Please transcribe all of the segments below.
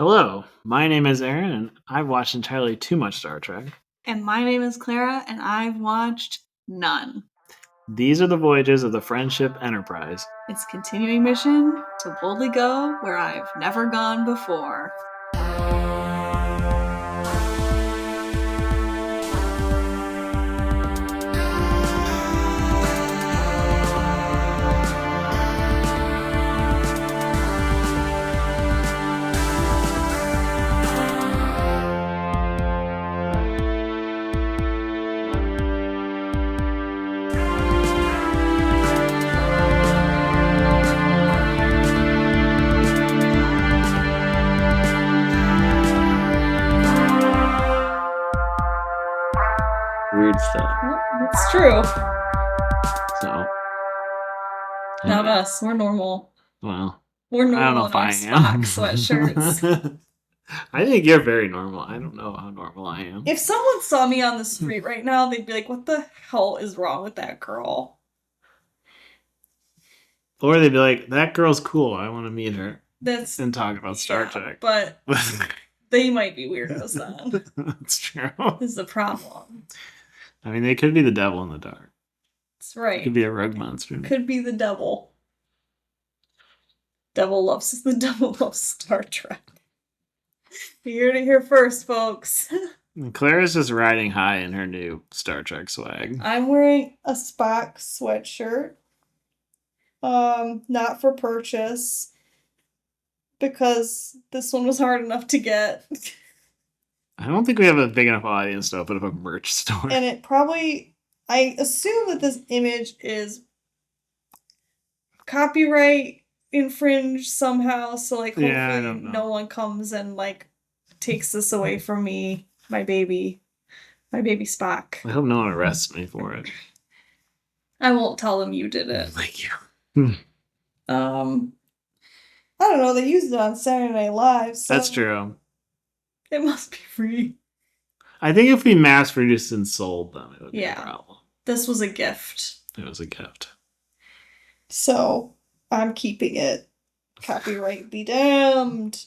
Hello, my name is Aaron, and I've watched entirely too much Star Trek. And my name is Clara, and I've watched none. These are the voyages of the Friendship Enterprise. Its continuing mission to boldly go where I've never gone before. Weird stuff. Well, it's true. So, Not us. We're normal. well, We're I don't know normal if in our I Spock am. sweatshirts. I think you're very normal. I don't know how normal I am. If someone saw me on the street right now, they'd be like, what the hell is wrong with that girl? Or they'd be like, that girl's cool. I want to meet her That's and talk about Star Trek. But they might be weirdos then. That's true. Is the problem. I mean, they could be the devil in the dark. That's right. It could be a rogue monster. Could be the devil. The devil loves Star Trek. You heard it here first, folks. And Clara's just riding high in her new Star Trek swag. I'm wearing a Spock sweatshirt. Not for purchase. Because this one was hard enough to get. I don't think we have a big enough audience to open up a merch store. And it probably... I assume that this image is copyright infringed somehow, so like hopefully Yeah, I don't know. no one comes and like takes this away from me, my baby Spock. I hope no one arrests me for it. I won't tell them you did it. Thank you. I don't know, they used it on Saturday Night Live, so That's true. it must be free. I think if we mass produced and sold them, it would be a problem. This was a gift. It was a gift. So, I'm keeping it. Copyright be damned.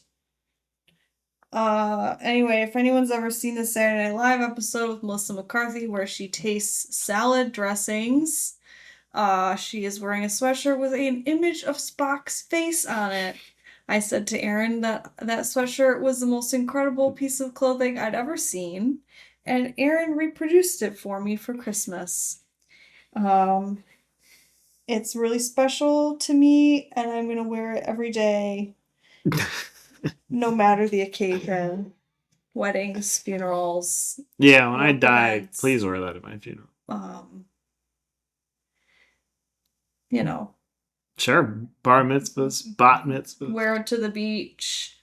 Anyway, if anyone's ever seen the Saturday Night Live episode with Melissa McCarthy where she tastes salad dressings, she is wearing a sweatshirt with an image of Spock's face on it. I said to Aaron that sweatshirt was the most incredible piece of clothing I'd ever seen, and Aaron reproduced it for me for Christmas. It's really special to me, and I'm going to wear it every day, no matter the occasion. Weddings, funerals. Yeah, when I die, events. please wear that at my funeral. You know. Sure. Bar mitzvahs, bat mitzvahs. Wear it to the beach.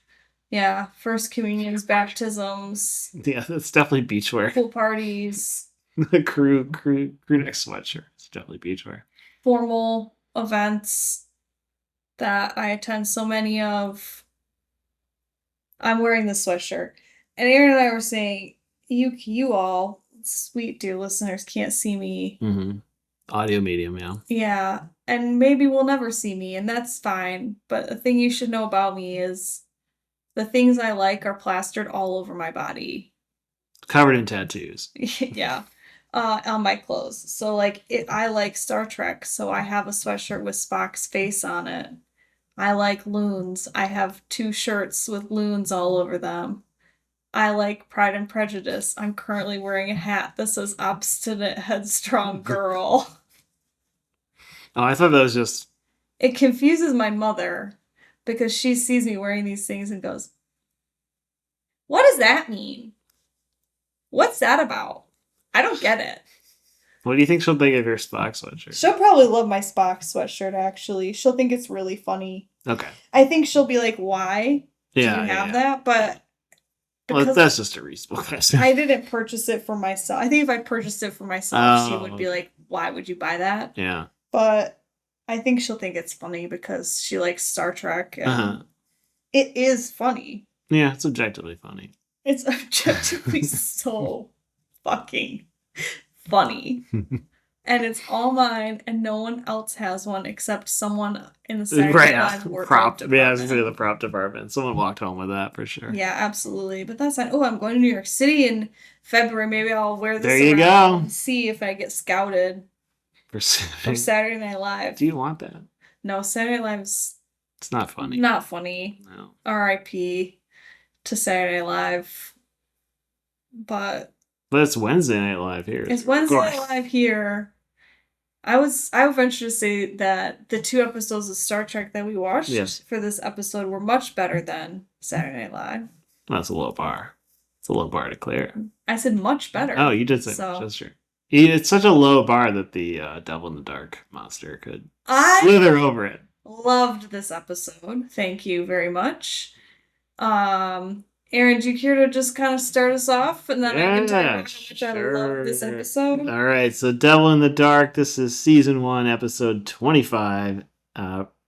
Yeah, first communions, baptisms. Yeah, that's definitely beachwear. Pool parties. The crew neck sweatshirt. It's definitely beachwear. Formal events that I attend so many of. I'm wearing this sweatshirt. And Aaron and I were saying, you all, sweet dear listeners, can't see me. Mm-hmm. Audio medium, yeah. Yeah, and maybe we'll never see me, and that's fine. But the thing you should know about me is the things I like are plastered all over my body. Covered in tattoos. Yeah. On my clothes. So, like, I like Star Trek, so I have a sweatshirt with Spock's face on it. I like Loons. I have 2 shirts with Loons all over them. I like Pride and Prejudice. I'm currently wearing a hat that says Obstinate Headstrong Girl. Oh, I thought that was just... It confuses my mother because she sees me wearing these things and goes, what does that mean? What's that about? I don't get it. What do you think she'll think of your Spock sweatshirt? She'll probably love my Spock sweatshirt, actually. She'll think it's really funny. Okay. I think she'll be like, why do you have that? But well, that's just a reasonable question. I didn't purchase it for myself. I think if I purchased it for myself, she would be like, why would you buy that? Yeah. But I think she'll think it's funny because she likes Star Trek. And it is funny. Yeah, it's objectively funny. It's objectively so fucking funny. and it's all mine, and no one else has one except someone in the Saturday Right, Night yeah. Live wardrobe Prop. Yeah, I was department. gonna say the prop department. Someone walked home with that for sure. Yeah, absolutely. But that's fine. Oh, I'm going to New York City in February. Maybe I'll wear this There you around go. and see if I get scouted for Saturday Night Live. Do you want that? No, Saturday Night Live's It's not funny. not funny. No. R.I.P. to Saturday Night Live. But it's Wednesday Night Live here. It's Wednesday Night Live here. I would venture to say that the 2 episodes of Star Trek that we watched for this episode were much better than Saturday Night Live. That's a low bar. It's a low bar to clear. I said much better. Oh, you did say so. That's true. It's such a low bar that the Devil in the Dark monster could slither over it. Loved this episode. Thank you very much. Aaron, do you care to just kind of start us off, and then I can talk about how much I love this episode? All right, so Devil in the Dark. This is season 1, episode 25,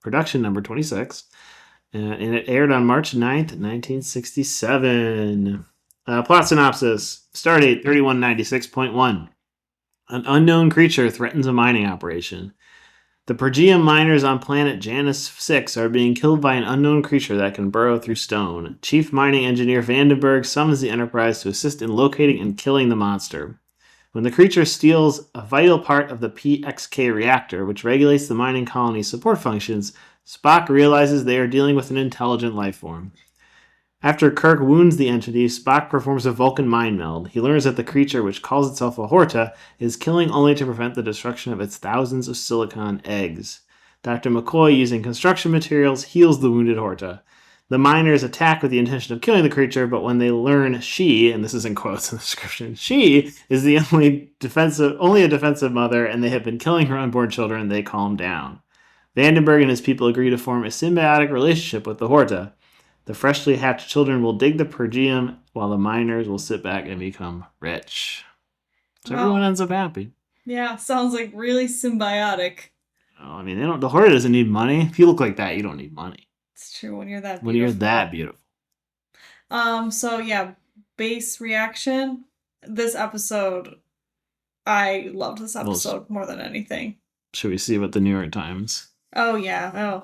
production number 26, and it aired on March 9th, 1967. Plot synopsis: Stardate 3196.1. An unknown creature threatens a mining operation. The Pergeum miners on planet Janus 6 are being killed by an unknown creature that can burrow through stone. Chief Mining Engineer Vandenberg summons the Enterprise to assist in locating and killing the monster. When the creature steals a vital part of the PXK reactor, which regulates the mining colony's support functions, Spock realizes they are dealing with an intelligent life form. After Kirk wounds the entity, Spock performs a Vulcan mind meld. He learns that the creature, which calls itself a Horta, is killing only to prevent the destruction of its thousands of silicon eggs. Dr. McCoy, using construction materials, heals the wounded Horta. The miners attack with the intention of killing the creature, but when they learn she, and this is in quotes in the description, she is the only a defensive mother, and they have been killing her unborn children, they calm down. Vandenberg and his people agree to form a symbiotic relationship with the Horta. The freshly hatched children will dig the Pergeum, while the miners will sit back and become rich. So everyone ends up happy. Yeah, sounds like really symbiotic. Oh, I mean, the Horta doesn't need money. If you look like that, you don't need money. It's true when you're that beautiful. When you're that beautiful. So yeah, base reaction. This episode, I loved this episode more than anything. Should we see what the New York Times? Oh yeah.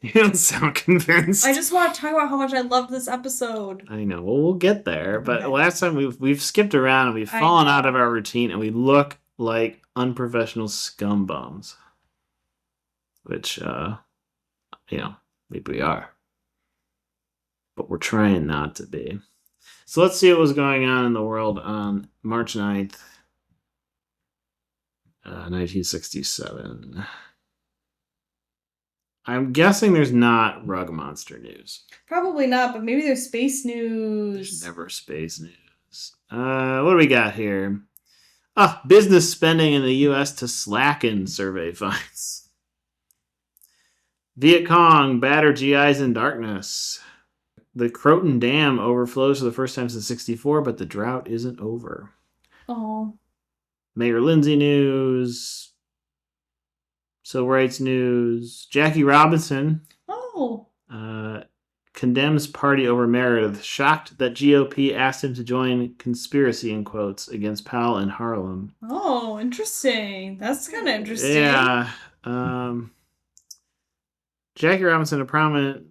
You don't sound convinced. I just want to talk about how much I loved this episode. I know. Well, we'll get there. But last time we've skipped around and we've fallen out of our routine and we look like unprofessional scumbums. Which, maybe we are. But we're trying not to be. So let's see what was going on in the world on March 9th, 1967. I'm guessing there's not rug monster news. Probably not, but maybe there's space news. There's never space news. What do we got here? Business spending in the U.S. to slacken, survey finds. Viet Cong batter GIs in darkness. The Croton Dam overflows for the first time since '64, but the drought isn't over. Oh. Mayor Lindsay news. Civil rights news. Jackie Robinson condemns party over Meredith, shocked that GOP asked him to join conspiracy, in quotes, against Powell in Harlem. Oh, interesting. That's kind of interesting. Yeah. Jackie Robinson, a prominent,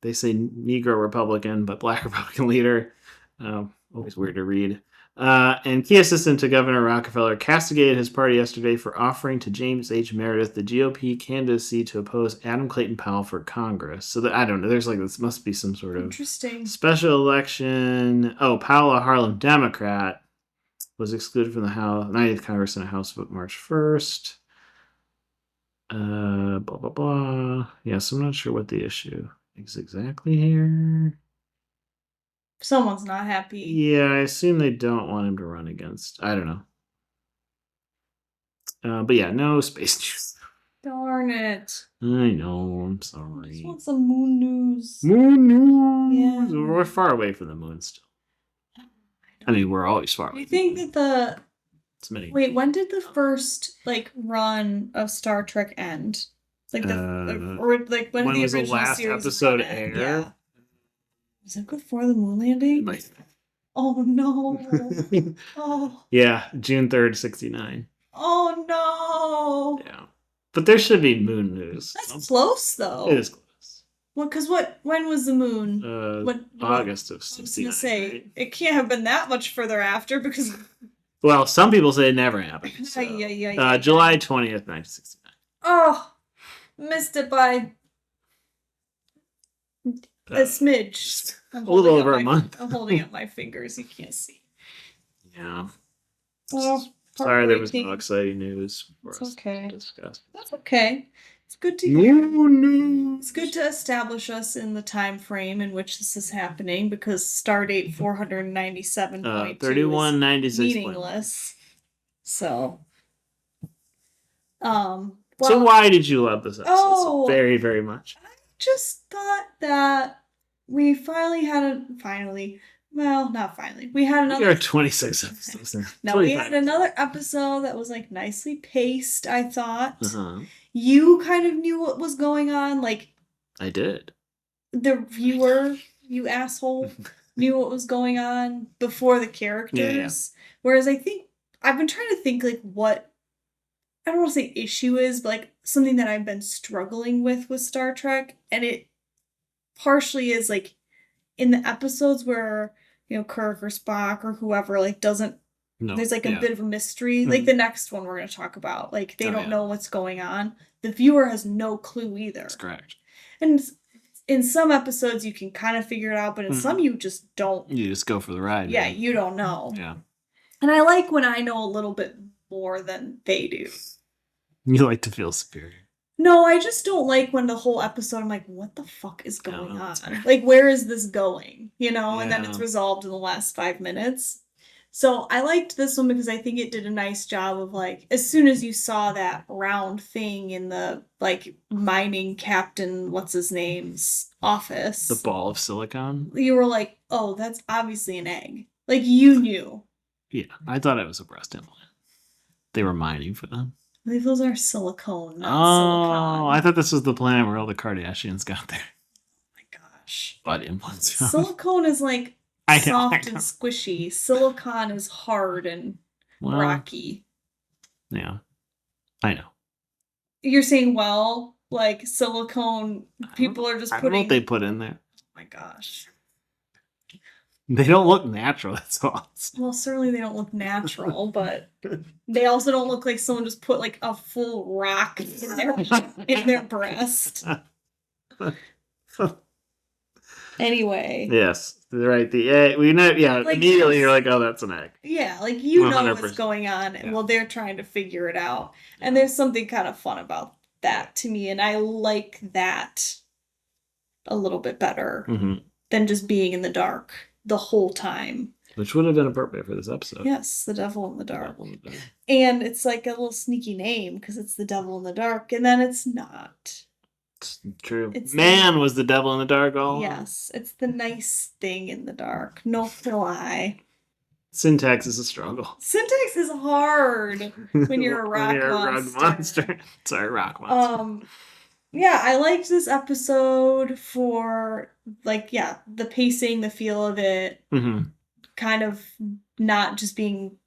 they say Negro Republican, but Black Republican leader. Always weird to read. And key assistant to Governor Rockefeller castigated his party yesterday for offering to James H. Meredith the GOP candidacy to oppose Adam Clayton Powell for Congress. So I don't know. There's this must be some sort of special election. Oh, Powell, a Harlem Democrat, was excluded from the 90th Congress in a House vote March 1st. Blah, blah, blah. Yes, I'm not sure what the issue is exactly here. Someone's not happy. Yeah, I assume they don't want him to run against. I don't know. But yeah, no space news. Darn it. I know, I'm sorry. I just want some moon news. Moon news! Yeah. We're far away from the moon still. I mean, we're always far away. Do you think that Wait, when did the first, run of Star Trek end? When did the the last episode air? Yeah. Was it before the moon landing? Oh, no. Oh. Yeah, June 3rd, 69. Oh no! Yeah. But there should be moon news. That's close though. It is close. Well, because when was the moon? August of I was 69. gonna say, right? it can't have been that much further after because Well, some people say it never happened. So. July 20th, 1969. Oh, missed it by a smidge. A little over a month. I'm holding up my fingers. You can't see. Yeah. Oh, sorry there was no exciting news for it's us okay. to discuss. That's okay. It's good to hear. No. It's good to establish us in the time frame in which this is happening because Stardate 497.2 is meaningless. So, well, so why did you love this episode so very, very much? I just thought that we finally had well, not finally. We had another. There are 26 episodes. No, we had another episode that was like nicely paced, I thought. You kind of knew what was going on. Like, I did. The viewer, you asshole, knew what was going on before the characters. Yeah. Whereas I think, I've been trying to think like what, I don't want to say issue is, but like something that I've been struggling with Star Trek. And it partially is like in the episodes where, you know, Kirk or Spock or whoever like doesn't, there's like a bit of a mystery. Like the next one we're going to talk about. Like they don't know what's going on. The viewer has no clue either. That's correct. And in some episodes you can kind of figure it out, but in some you just don't. You just go for the ride. Yeah, you don't know. Yeah. And I like when I know a little bit more than they do. You like to feel superior. No, I just don't like when the whole episode I'm like, what the fuck is going on? Like, where is this going? You know, and then it's resolved in the last 5 minutes. So I liked this one because I think it did a nice job of like, as soon as you saw that round thing in the like mining captain, what's his name's office. The ball of silicon. You were like, oh, that's obviously an egg. Like you knew. Yeah, I thought it was a breast implant. They were mining for them. I believe those are silicone, not silicon. I thought this was the planet where all the Kardashians got their oh my gosh. butt implants. Silicone is like soft and squishy. Silicon is hard and rocky. Yeah. I know. You're saying, well, like silicone people are just putting... I don't know what they put in there. Oh my gosh. They don't look natural, that's all. Well, certainly they don't look natural, but they also don't look like someone just put like a full rock in their breast. Anyway. Yes, right. The egg. We know. Yeah, like, immediately you're like, oh, that's an egg. Yeah, like you 100%. Know what's going on. And well, they're trying to figure it out, and there's something kind of fun about that to me, and I like that a little bit better than just being in the dark the whole time. Which would have been appropriate for this episode. Yes, The Devil in the Dark. And it's like a little sneaky name because it's The Devil in the Dark, and then it's not. It's true. Man was the devil in the dark all along. Yes, it's the nice thing in the dark. No lie. Syntax is a struggle. Syntax is hard when you're a rock monster. Sorry, rock monster. Yeah, I liked this episode for, like, yeah, the pacing, the feel of it, kind of not just being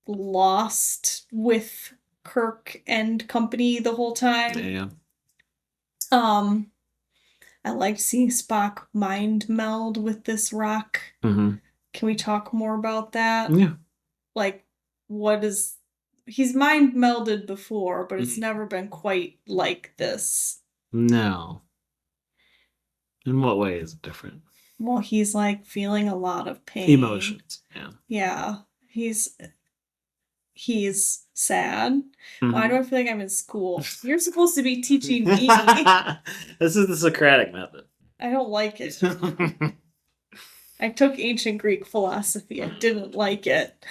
lost with Kirk and company the whole time. Yeah. I liked seeing Spock mind meld with this rock. Can we talk more about that? Yeah. Like, what is... He's mind melded before, but it's never been quite like this. No. In what way is it different? Well, he's like feeling a lot of pain. Emotions. Yeah. Yeah. He's sad. Why do I feel like I'm in school? You're supposed to be teaching me. This is the Socratic method. I don't like it. I took ancient Greek philosophy. I didn't like it.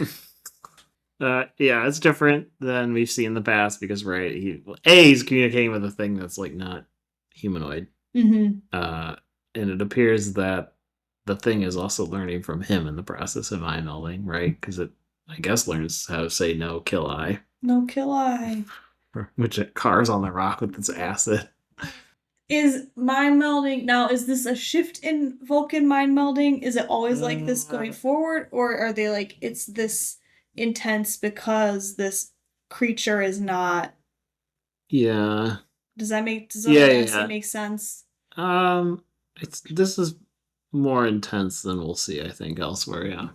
Yeah, it's different than we've seen in the past because, right, he's communicating with a thing that's like not humanoid. And it appears that the thing is also learning from him in the process of eye melding, right? Because it, I guess, learns how to say no, kill I. No, kill I. Which it cars on the rock with its acid. Is mind melding now? Is this a shift in Vulcan mind melding? Is it always like this going forward, or are they like it's this intense because this creature is not. Yeah. Does what I say Yeah. make sense? This is more intense than we'll see, I think, elsewhere, yeah.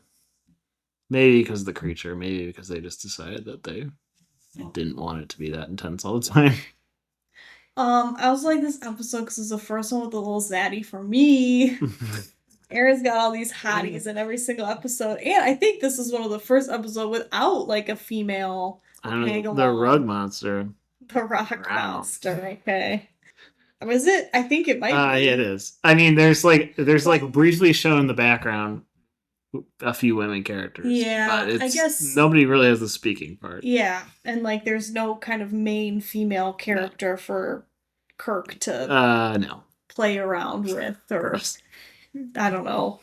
Maybe because of the creature, maybe because they just decided that they didn't want it to be that intense all the time. I also like this episode because it's the first one with a little zaddy for me. Aaron's got all these hotties in every single episode, and I think this is one of the first episodes without like a female I don't tag know, the along. rug monster. The rock Wow. monster. Okay. Was it? I think it might be. It is. I mean, there's briefly shown in the background a few women characters. Yeah, but I guess nobody really has the speaking part. Yeah, and like there's no kind of main female character for Kirk to no. play around with or I don't know,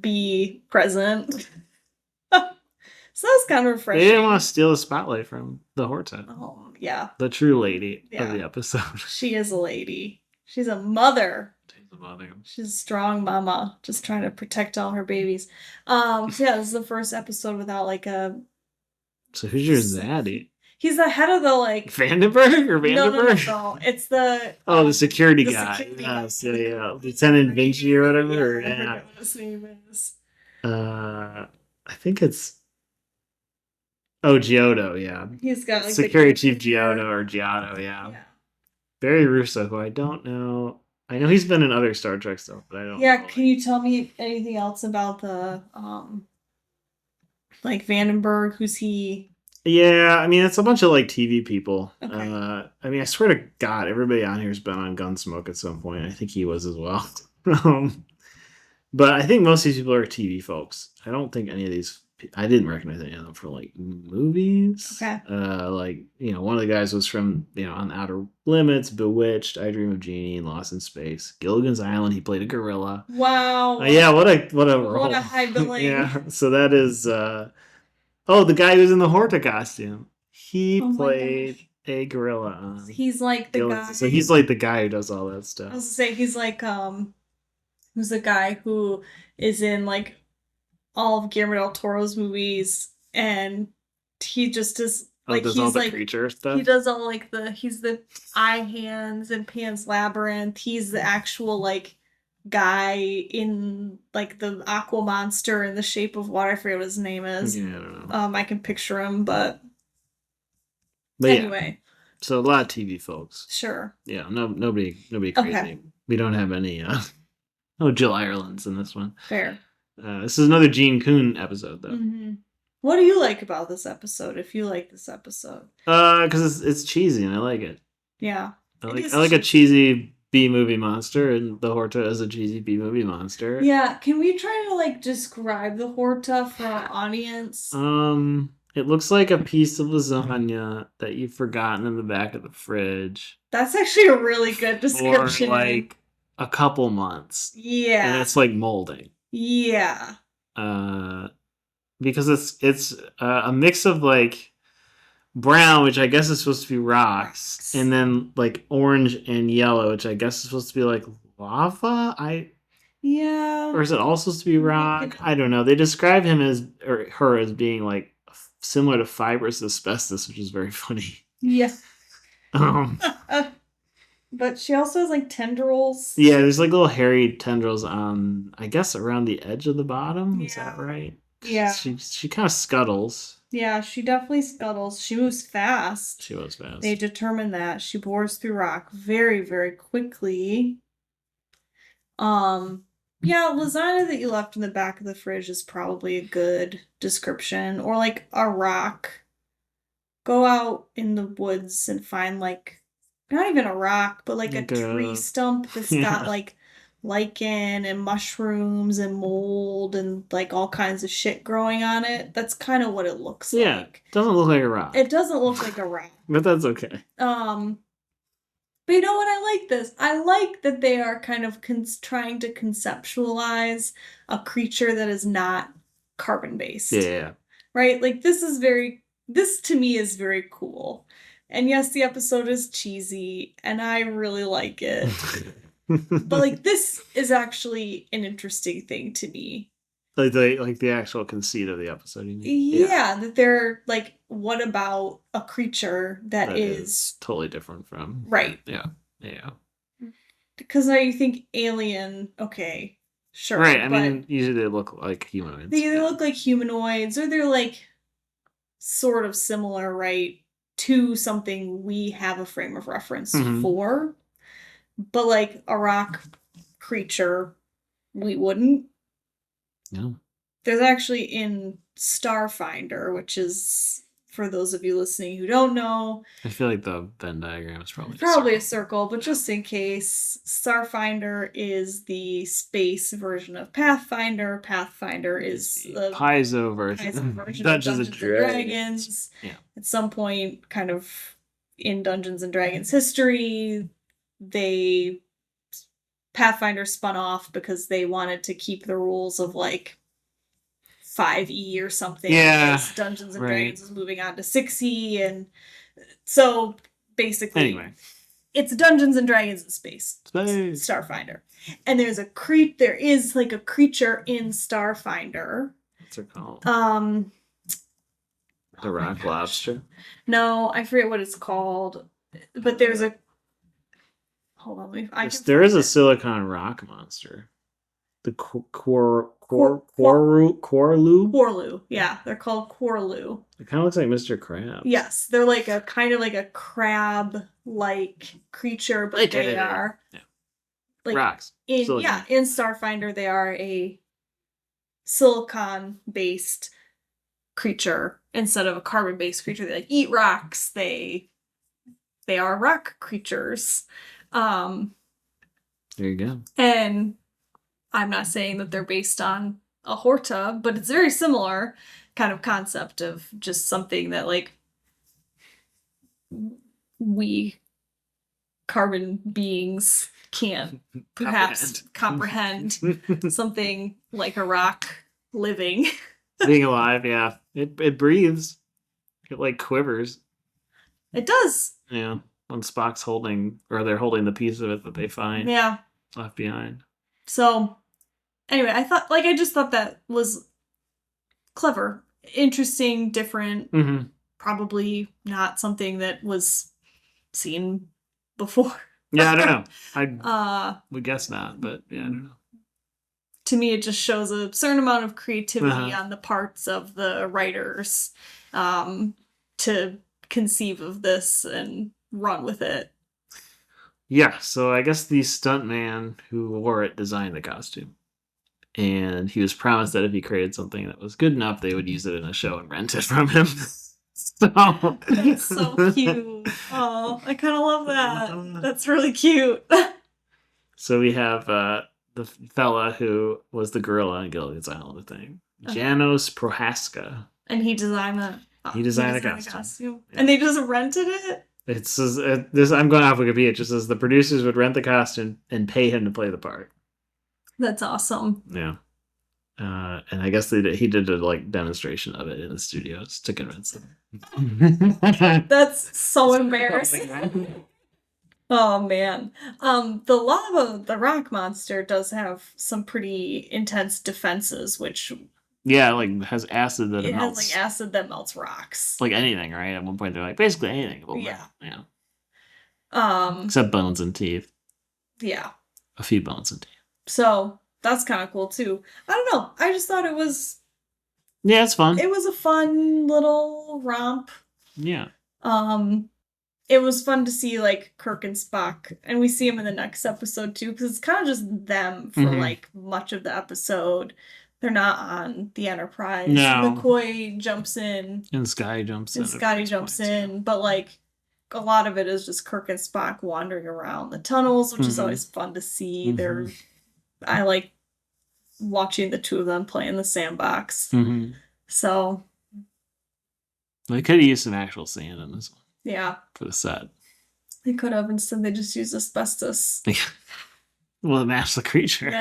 be present. So that's kind of refreshing. They didn't want to steal the spotlight from the Horta. Oh, yeah. The true lady of the episode. She is a lady. She's a mother. She's a mother. She's a strong mama, just trying to protect all her babies. So yeah, this is the first episode without like a. So who's your zaddy? He's the head of the like Vandenberg or Vandenberg? No. It's the the security guy. Yeah. Lieutenant Vinci or whatever. I forget what his name is. I think it's Giotto, yeah. He's got like Security Chief Giotto or Giotto, yeah. Barry Russo, who I don't know. I know he's been in other Star Trek stuff, but I don't know. Yeah, can you tell me anything else about the like Vandenberg? Who's he? Yeah, I mean it's a bunch of like TV people. Okay. I mean I swear to God, everybody on here's been on Gunsmoke at some point. I think he was as well. But I think most of these people are TV folks. I don't think any of these. I didn't recognize any of them for like movies. Okay. Like one of the guys was from On Outer Limits, Bewitched, I Dream of Jeannie, and Lost in Space. Gilligan's Island, he played a gorilla. Wow. Yeah, what a role. What a high billing. Yeah, so that is. The guy who's in the Horta costume. He played a gorilla. He's like the guy. So he's like the guy who does all that stuff. I was to say he's like who's the guy who is in like all of Guillermo del Toro's movies, and he just is like does he's all the like creature stuff. He does all like he's the eye hands in Pan's Labyrinth. He's the actual like guy in like the aqua monster in The Shape of Water. I forget what his name is. Yeah, I don't know. I can picture him, but Yeah. anyway. So a lot of TV folks. Sure. Yeah, nobody crazy. Okay. We don't have any. Jill Ireland's in this one. Fair. This is another Gene Coon episode, though. Mm-hmm. What do you like about this episode? If you like this episode, because it's cheesy and I like it. Yeah, I like a cheesy B movie monster, and the Horta is a cheesy B movie monster. Yeah, can we try to like describe the Horta for our audience? It looks like a piece of lasagna that you've forgotten in the back of the fridge. That's actually a really good description. For like a couple months. Yeah, and it's like molding. Yeah. Because it's a mix of like brown, which I guess is supposed to be rocks, and then like orange and yellow, which I guess is supposed to be like lava. Or is it all supposed to be rock? I don't know. They describe him or her as being like similar to fibrous asbestos, which is very funny. Yeah. But she also has like tendrils. Yeah, there's like little hairy tendrils on, I guess, around the edge of the bottom. Yeah. Is that right? Yeah. She kind of scuttles. Yeah, she definitely scuttles. She moves fast. She moves fast. They determine that. She bores through rock very, very quickly. Yeah, lasagna that you left in the back of the fridge is probably a good description. Or like a rock. Go out in the woods and find like, not even a rock, but like a tree stump that's got like lichen and mushrooms and mold and like all kinds of shit growing on it. That's kind of what it looks like. Yeah, it doesn't look like a rock. It doesn't look like a rock. But that's okay. But you know what? I like this. I like that they are kind of trying to conceptualize a creature that is not carbon-based. Yeah. Right? Like this to me is very cool. And yes, the episode is cheesy, and I really like it. But like this is actually an interesting thing to me. Like the actual conceit of the episode. You mean? Yeah, that they're like, what about a creature that is totally different from right? Yeah. Yeah. Because now you think alien, okay, sure, Right. I but mean, usually they look like humanoids. they either look like humanoids or they're like sort of similar, right, to something we have a frame of reference for. But like a rock creature, we wouldn't. Yeah. There's actually in Starfinder, which is, for those of you listening who don't know, I feel like the Venn diagram is probably a circle, but just in case, Starfinder is the space version of Pathfinder. Pathfinder is the Paizo version of Dungeons and Dragons. Yeah. At some point, kind of in Dungeons and Dragons history, Pathfinder spun off because they wanted to keep the rules of like 5e or something. Yeah. Dungeons and Dragons is moving on to 6e, and so basically, anyway, it's Dungeons and Dragons in space. Starfinder, and there is like a creature in Starfinder. What's it called? The rock lobster. No, I forget what it's called, but there's a. Hold on, there is a silicon rock monster. The Quarlu? Quarlu, yeah, they're called Quarlu. It kind of looks like Mr. Crab. Yes, they're like a kind of like a crab-like creature, but they are like rocks. In Starfinder, they are a silicon-based creature instead of a carbon-based creature. They like eat rocks. They are rock creatures. There you go. And I'm not saying that they're based on a Horta, but it's very similar kind of concept of just something that like we carbon beings can't perhaps comprehend. Something like a rock living. Being alive, yeah. It breathes. It like quivers. It does. Yeah. When Spock's they're holding the piece of it that they find. Yeah. Left behind. So, anyway, I just thought that was clever, interesting, different. Probably not something that was seen before. Yeah, I don't know. I would guess not, but yeah, I don't know. To me, it just shows a certain amount of creativity on the parts of the writers to conceive of this and run with it. Yeah, so I guess the stuntman who wore it designed the costume. And he was promised that if he created something that was good enough, they would use it in a show and rent it from him. That's so cute. Oh, I kind of love that. That's really cute. So we have the fella who was the gorilla in Gilligan's Island thing, Janos Prohaska. And he designed that. He designed a costume. Yeah. And they just rented it? It says, I'm going off Wikipedia. It just says the producers would rent the costume and pay him to play the part. That's awesome. Yeah. And I guess he did a like demonstration of it in the studios to convince them. That's so embarrassing. Oh man. The rock monster does have some pretty intense defenses, which like has acid that melts. It has like acid that melts rocks. Like anything, right? At one point they're like basically anything. Yeah. Except bones and teeth. Yeah. A few bones and teeth. So that's kind of cool too. I don't know. I just thought it was. Yeah, it's fun. It was a fun little romp. Yeah. It was fun to see like Kirk and Spock, and we see them in the next episode too, because it's kind of just them for like much of the episode. They're not on the Enterprise. No. McCoy jumps in. And Scotty jumps in. Scotty jumps in, but like a lot of it is just Kirk and Spock wandering around the tunnels, which is always fun to see. I like watching the two of them play in the sandbox. So they could have used some actual sand in this one. Yeah. For the set. They could have. Instead, they just used asbestos. Well, it matched the creature. I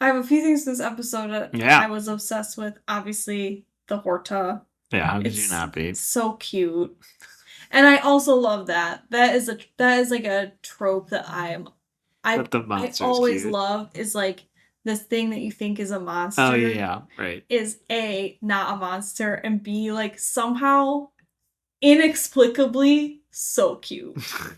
have a few things in this episode that I was obsessed with. Obviously, the Horta. Yeah, how could you not be? So cute. And I also love that. That is like a trope that I am But the I monster's always cute. love is like this thing that you think is a monster. Oh yeah, right. Is A, not a monster, and B, like somehow inexplicably so cute.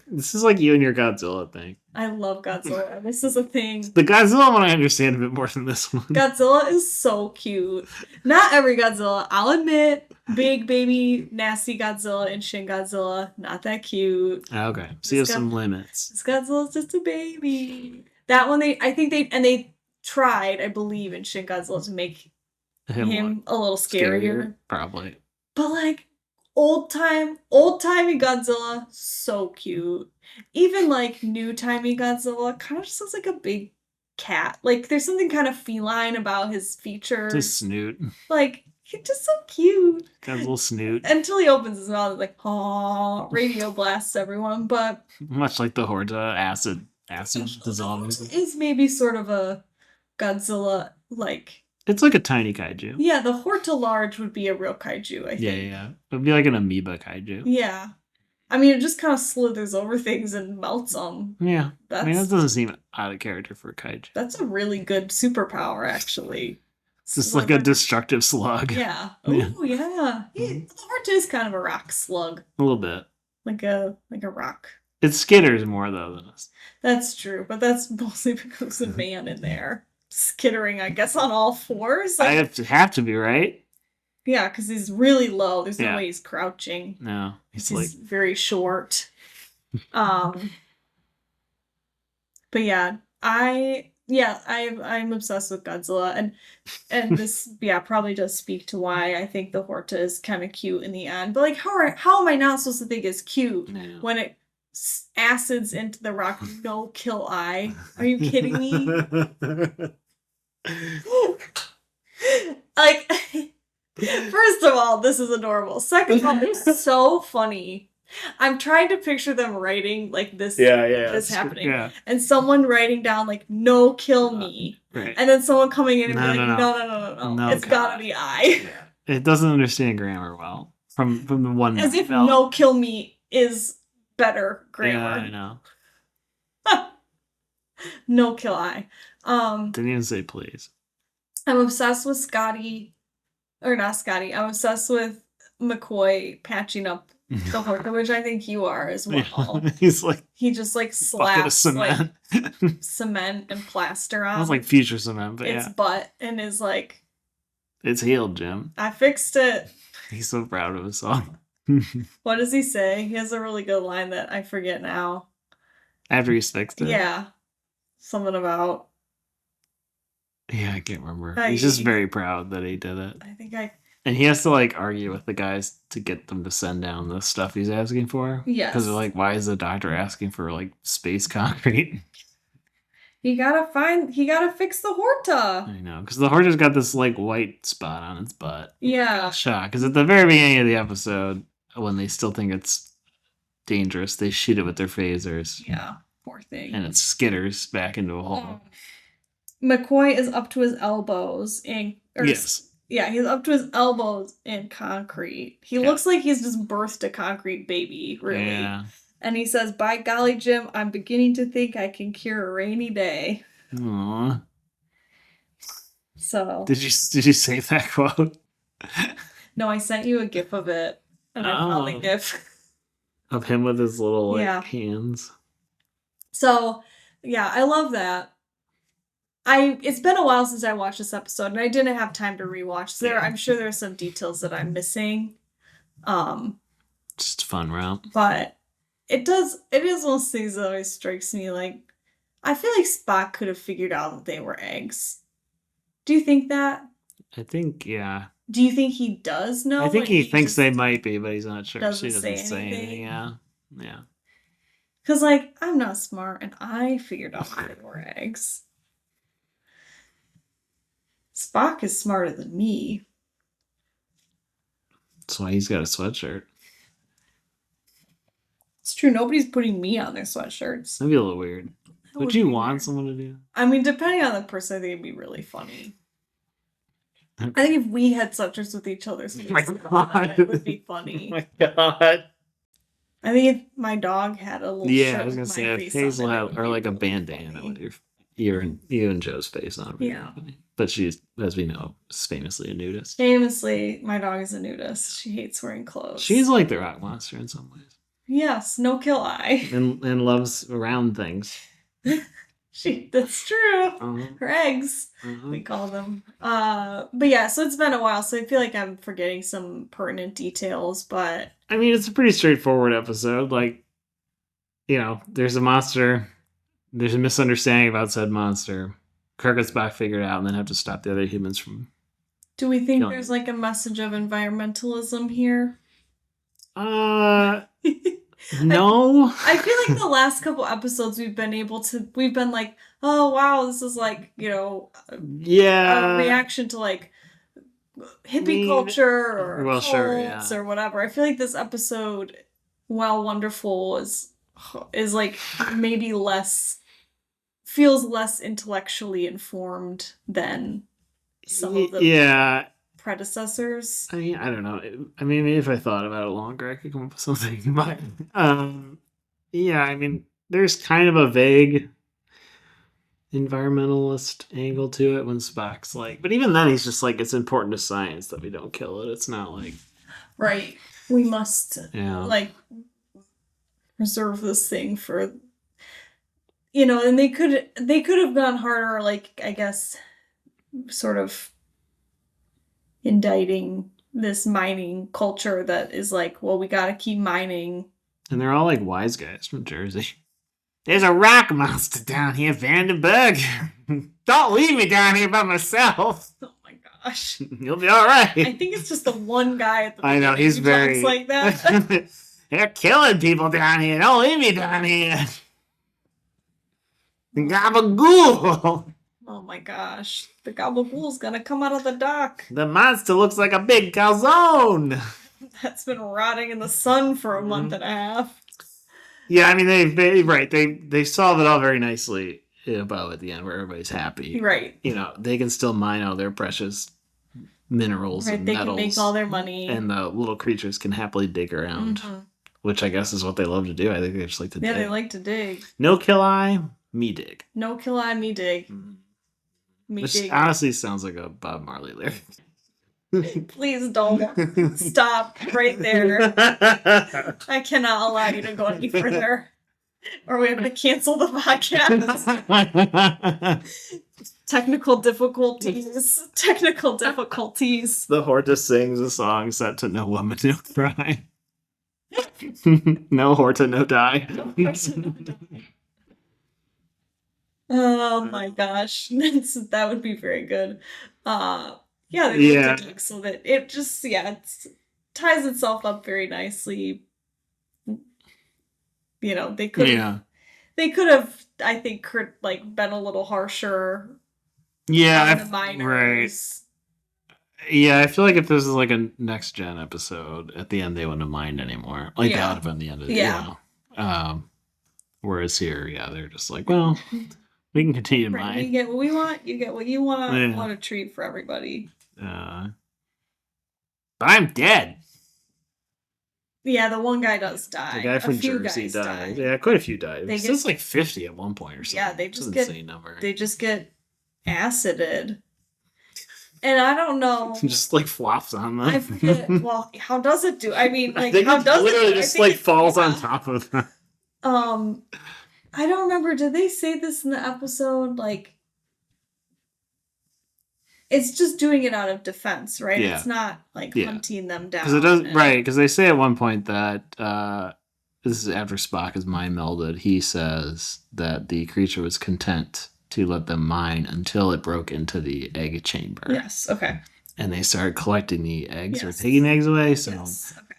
This is like you and your Godzilla thing. I love Godzilla. This is a thing. The Godzilla one I understand a bit more than this one. Godzilla is so cute. Not every Godzilla, I'll admit. Big baby nasty Godzilla and Shin Godzilla, not that cute. Okay, so you have some limits. This Godzilla's just a baby. That one they tried, I believe, in Shin Godzilla to make him a little scarier. Probably. But like old-timey Godzilla, so cute. Even like new-timey Godzilla kind of just looks like a big cat. Like there's something kind of feline about his features. His snoot. Like he's just so cute. Got a little snoot. Until he opens his mouth, like, "Aw," radio blasts everyone. But much like the Horta acid dissolving. Is maybe sort of a Godzilla like. It's like a tiny kaiju. Yeah, the Horta large would be a real kaiju, I think. Yeah. It would be like an amoeba kaiju. Yeah. I mean, it just kind of slithers over things and melts them. Yeah. I mean, that doesn't seem out of character for a kaiju. That's a really good superpower, actually. It's just like a destructive slug. Yeah. Oh, yeah. The Horta is kind of a rock slug. A little bit. Like a rock. It skitters more, though, than us. That's true, but that's mostly because there's a man in there. Skittering, I guess, on all fours. Like, I have to be, right? Yeah, because he's really low. There's no way he's crouching. No, he's like very short. But yeah, I'm obsessed with Godzilla, and this probably does speak to why I think the Horta is kind of cute in the end. But like, how am I not supposed to think it's cute when it acids into the rock no kill eye? Are you kidding me? Like, first of all, this is adorable. Second of all, it's so funny. I'm trying to picture them writing like this. This happening, and someone writing down like "no kill me," right. And then someone coming in and being like, "No, it's gotta be I." Yeah. It doesn't understand grammar well from the one. As if "no kill me" is better grammar. Yeah, I know. No kill I. Didn't even say please. I'm obsessed with Scotty, or not Scotty. I'm obsessed with McCoy patching up the Horta, which I think you are as well. He just like slaps cement. Like cement and plaster on. It's like future cement, but its butt and is like, it's healed, Jim. I fixed it. He's so proud of his song. What does he say? He has a really good line that I forget now. After he's fixed it? Yeah. Something about... Yeah, I can't remember. He's just very proud that he did it. And he has to like argue with the guys to get them to send down the stuff he's asking for. Yes. Because they're like, why is the doctor asking for like space concrete? He gotta fix the Horta. I know, because the Horta's got this like white spot on its butt. Yeah. Shock. Because at the very beginning of the episode, when they still think it's dangerous, they shoot it with their phasers. Yeah, poor thing. And it skitters back into a hole. McCoy is up to his elbows in... Yes. Yeah, he's up to his elbows in concrete. He looks like he's just birthed a concrete baby, really. Yeah. And he says, "By golly, Jim, I'm beginning to think I can cure a rainy day." Aww. So... Did you save that quote? No, I sent you a gif of it. And I found the gif. Of him with his little hands. So, yeah, I love that. It's been a while since I watched this episode, and I didn't have time to rewatch. So I'm sure there are some details that I'm missing. Just a fun route. But it is one of those things that always strikes me like, I feel like Spock could have figured out that they were eggs. Do you think that? I think, yeah. Do you think he does know? I think he thinks they might be, but he's not sure. Doesn't she doesn't say anything. Yeah. Because, like, I'm not smart, and I figured out they were eggs. Spock is smarter than me. That's why he's got a sweatshirt. It's true. Nobody's putting me on their sweatshirts. That'd be a little weird. Would you want someone to do? I mean, depending on the person, I think it'd be really funny. I think if we had sweatshirts with each other, it would be funny. Oh my god. I think if my dog had a little Yeah, shirt I was gonna with say my if face Hazel on it, it had, would or be like a really bandana funny. with you and Joe's face on it. Yeah. But she's, as we know, is famously a nudist. Famously, my dog is a nudist. She hates wearing clothes. She's like the rock monster in some ways. Yes, no kill eye. And loves round things. That's true. Uh-huh. Her eggs, we call them. But yeah, so it's been a while, so I feel like I'm forgetting some pertinent details, but I mean, it's a pretty straightforward episode. Like, you know, there's a monster, there's a misunderstanding about said monster. Kirk and Spock figure it out and then have to stop the other humans from. do we think killing there's it. like a message of environmentalism here? No. I feel like the last couple episodes we've been like, oh wow, this is like, you know, Yeah. a reaction to like hippie culture or cults or whatever. I feel like this episode, while wonderful, is like maybe feels less intellectually informed than some of the predecessors. I mean, I don't know. I mean, maybe if I thought about it longer, I could come up with something. But yeah, I mean, there's kind of a vague environmentalist angle to it when Spock's like, but even then, he's just like, it's important to science that we don't kill it. It's not like, right. We must like preserve this thing for, you know, and they could have gone harder, like, I guess, sort of indicting this mining culture that is like, well, we gotta keep mining. And they're all like wise guys from Jersey. There's a rock monster down here, Vandenberg. Don't leave me down here by myself. Oh my gosh. You'll be all right. I think it's just the one guy at the I know, he's very talks like that. They're killing people down here. Don't leave me down here. Gabagool. Oh my gosh. The gabagool's gonna come out of the dock. The monster looks like a big calzone. That's been rotting in the sun for a month and a half. Yeah, I mean, they solve it all very nicely above at the end where everybody's happy. Right. You know, they can still mine all their precious minerals and they metals. Can make all their money. And the little creatures can happily dig around, which I guess is what they love to do. I think they just like to dig. Yeah, they like to dig. No kill eye, me dig. No kill eye, me dig. Which honestly sounds like a Bob Marley lyric. Please don't. Stop right there. I cannot allow you to go any further. Or we have to cancel the podcast. Technical difficulties. The Horta sings a song set to No Woman, No Cry. No Horta, no die. Oh my gosh. That would be very good. Yeah, they like to dig so that it just, it ties itself up very nicely. You know, they could have, I think, like been a little harsher. Yeah, on the miners. Right. Yeah, I feel like if this is like a next gen episode, at the end they wouldn't have mined anymore. Like that would have been the end of it. You know? Whereas here, they're just like, well, we can continue to mine. You get what we want, you get what you want. Yeah. What a treat for everybody. But I'm dead. Yeah, the one guy does die. The guy from Jersey died. Yeah, quite a few died. It's just like 50 at one point or something. Yeah, they just get acided. And I don't know. Just like flops on them. I forget. Well, how does it do? I mean, like, how does it literally just like falls on top of them? I don't remember. Did they say this in the episode? Like, it's just doing it out of defense, right? Yeah. It's not like hunting them down. Because it does, right? Because they say at one point that this is after Spock is mind melded. He says that the creature was content to let them mine until it broke into the egg chamber. Yes. Okay. And they started collecting the eggs or taking eggs away. So,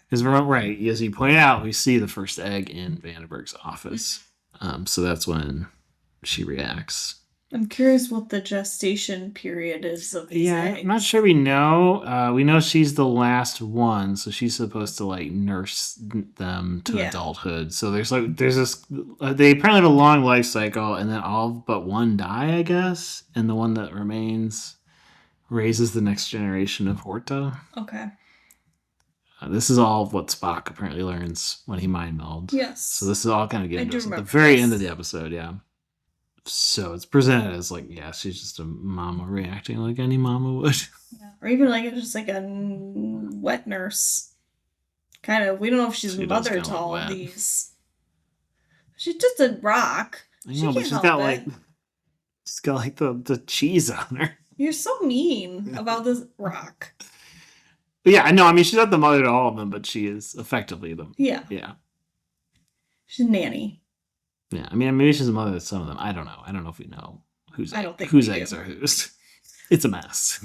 because we're right, as you point out, we see the first egg in Vandenberg's office. So that's when she reacts. I'm curious what the gestation period is of these eggs. I'm not sure we know. We know she's the last one, so she's supposed to like nurse them to adulthood. So there's this. They apparently have a long life cycle, and then all but one die, I guess, and the one that remains raises the next generation of Horta. Okay. This is all what Spock apparently learns when he mind melds. Yes. So this is all kind of given to us at the remember very this. end of the episode, yeah. So it's presented as like, yeah, she's just a mama reacting like any mama would. Yeah. Or even like just like a wet nurse. Kind of. We don't know if she's She does mother kinda to look all of wet. these. She's just a rock. I She know, but can't she's help got it. like she's got like the cheese on her. You're so mean about this rock. But yeah, I know. I mean, she's not the mother to all of them, but she is effectively them. Yeah. Yeah. She's a nanny. Yeah. I mean, maybe she's a mother to some of them. I don't know. I don't know if we know whose I don't think whose we eggs do. are whose. It's a mess.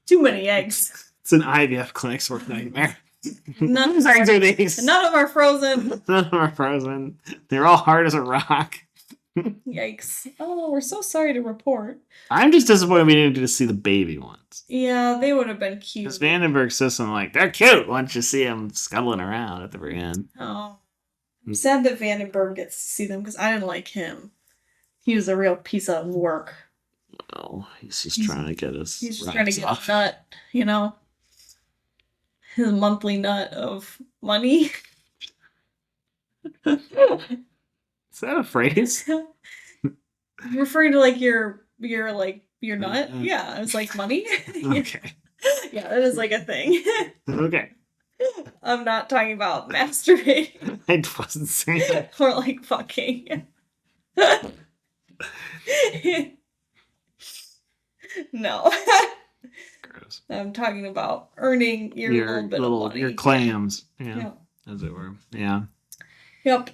Too many eggs. It's an IVF clinic's work nightmare. None Whose eggs are these? None of them are frozen. None of them are frozen. They're all hard as a rock. Yikes. Oh, we're so sorry to report. I'm just disappointed we didn't get to see the baby ones. Yeah, they would have been cute. Because Vandenberg says something like, they're cute once you see them scuttling around at the very end. Oh. I'm sad that Vandenberg gets to see them because I didn't like him. He was a real piece of work. Oh, he's just trying to get his He's just rocks trying to get off. a nut, you know? His monthly nut of money. Is that a phrase? Referring to like your nut? Yeah, it's like money. Okay. Yeah, that is like a thing. Okay. I'm not talking about masturbating I wasn't saying that. or like fucking. No. Gross. I'm talking about earning your little bit of money. Your clams. Yeah. Yep. As it were. Yeah. Yep.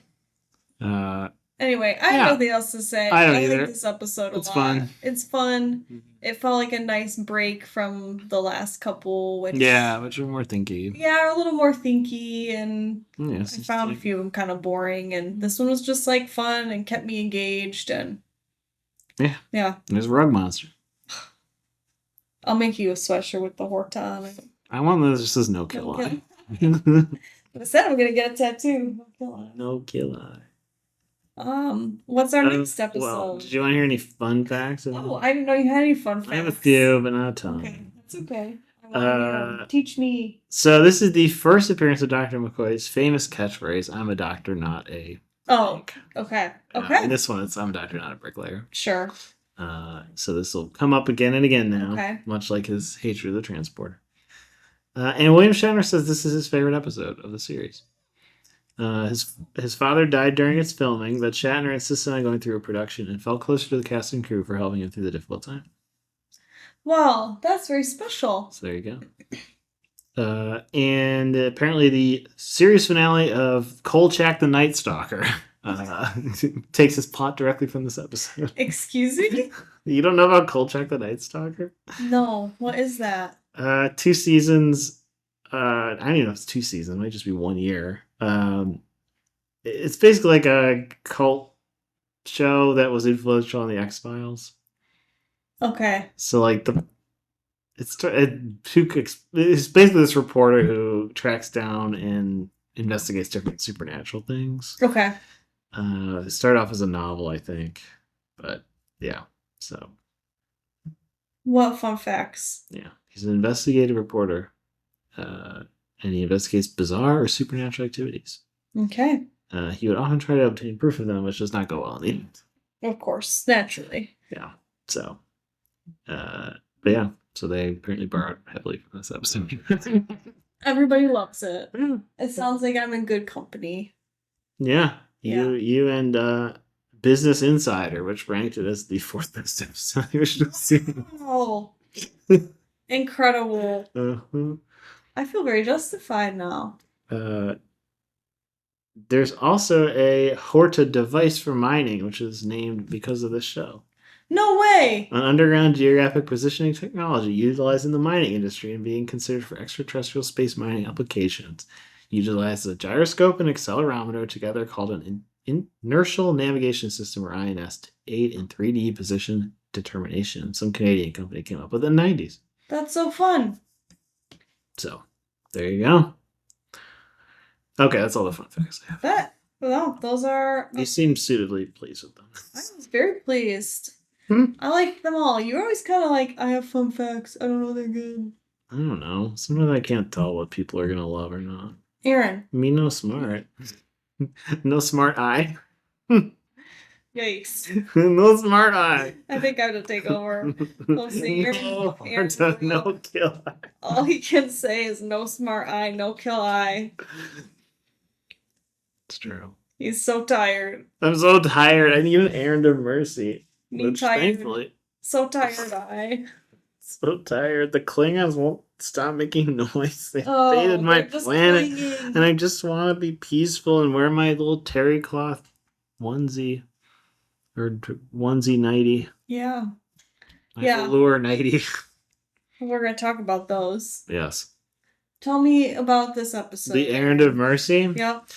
Uh, Anyway, I have nothing else to say. I don't either. like this episode a It's lot. fun. It's fun. It felt like a nice break from the last couple, which which are more thinky. are a little more thinky, and Yes. I found a few of them kind of boring, and this one was just like fun and kept me engaged, and yeah. There's a rug monster. I'll make you a sweatshirt with the Horta on it. I want one that just says no kill eye. I said I'm gonna get a tattoo. No kill eye. No kill eye. What's our next episode? Well, did you want to hear any fun facts? Oh, I didn't know you had any fun facts. I have a few, but not a ton. Okay, that's okay. I want to hear 'em. Teach me. So this is the first appearance of Dr. McCoy's famous catchphrase, "I'm a doctor, not a Oh, bank." okay. In Okay. this one, it's "I'm a doctor, not a bricklayer." Sure. So this will come up again and again now, Okay. much like his hatred of the transporter. And William Shatner says this is his favorite episode of the series. His father died during its filming, but Shatner insisted on going through a production and felt closer to the cast and crew for helping him through the difficult time. Wow, that's very special. So there you go. And apparently the series finale of Kolchak the Night Stalker takes his plot directly from this episode. Excuse me? You don't know about Kolchak the Night Stalker? No, what is that? 2 seasons. I don't even know if it's 2 seasons. It might just be 1 year. It's basically like a cult show that was influential on the X-Files. Okay. So like it's basically this reporter who tracks down and investigates different supernatural things. Okay. It started off as a novel, I think, but yeah. So What fun facts? yeah, he's an investigative reporter, and he investigates bizarre or supernatural activities. Okay. He would often try to obtain proof of them, which does not go well in the end. Of course, naturally. Yeah. So, but yeah. So they apparently borrowed heavily from this episode. Everybody loves it. It sounds like I'm in good company. Yeah. You and Business Insider, which ranked it as the 4th best episode of the original series. Oh. Incredible. Uh-huh. I feel very justified now. There's also a Horta device for mining, which is named because of this show. No way! An underground geographic positioning technology utilized in the mining industry and being considered for extraterrestrial space mining applications. Utilizes a gyroscope and accelerometer together called an inertial navigation system, or INS, to aid in 3D position determination. Some Canadian company came up with it in the 90s. That's so fun. So, there you go. Okay, that's all the fun facts I have. Those are... You seem suitably pleased with them. I was very pleased. Hmm? I like them all. You're always kind of like, I have fun facts. I don't know they're good. I don't know. Sometimes I can't tell what people are gonna love or not. Aaron. Me no smart. No smart eye. Yikes. No smart eye. I think I have to take over. Let's see. No, Aaron Horta, no kill eye. all he can say is no smart eye, no kill eye. It's true. He's so tired. I'm so tired. I need an Errand of Mercy. Me Which tired. thankfully. So tired eye. So tired. The Klingons won't stop making noise. They Oh, invaded my they're just planet. clinging. And I just want to be peaceful and wear my little terry cloth onesie. Or onesie nightie. Yeah. My Yeah. velour nightie. We're going to talk about those. Yes. Tell me about this episode. The Errand of Mercy. Yep.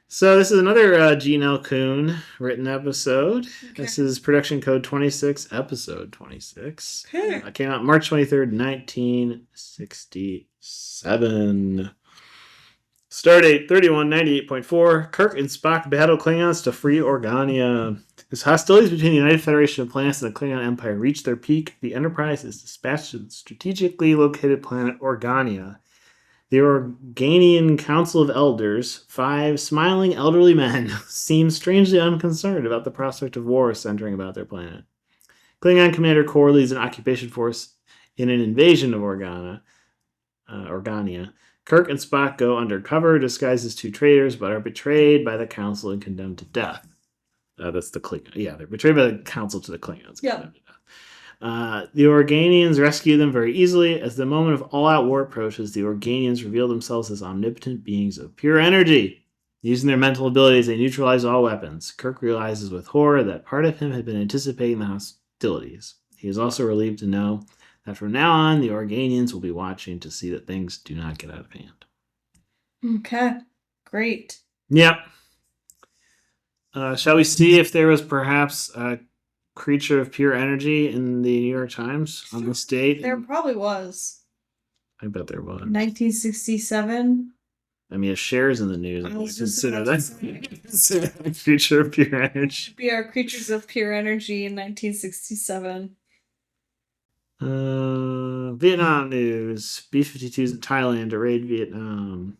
So this is another Gene L. Kuhn written episode. Okay. This is production code 26, episode 26. Okay. It came out March 23rd, 1967. Stardate 3198.4. Kirk and Spock battle Klingons to free Organia. As hostilities between the United Federation of Planets and the Klingon Empire reach their peak, the Enterprise is dispatched to the strategically located planet Organia. The Organian Council of Elders, 5 smiling elderly men, seem strangely unconcerned about the prospect of war centering about their planet. Klingon Commander Kor leads an occupation force in an invasion of Organia. Kirk and Spock go undercover, disguised as 2 traitors, but are betrayed by the Council and condemned to death. That's the Klingon. Yeah, they're betrayed by the Council to the Klingons. Yeah. The Organians rescue them very easily. As the moment of all-out war approaches, the Organians reveal themselves as omnipotent beings of pure energy. Using their mental abilities, they neutralize all weapons. Kirk realizes with horror that part of him had been anticipating the hostilities. He is also relieved to know that from now on, the Organians will be watching to see that things do not get out of hand. Okay. Great. Yep. Shall we see if there was perhaps a creature of pure energy in the New York Times on this date? There probably was. I bet there was. 1967. I mean, it shares in the news. I I would was just consider about to that consider a creature of pure energy. We are creatures of pure energy in 1967. Vietnam news. B-52s in Thailand to raid Vietnam.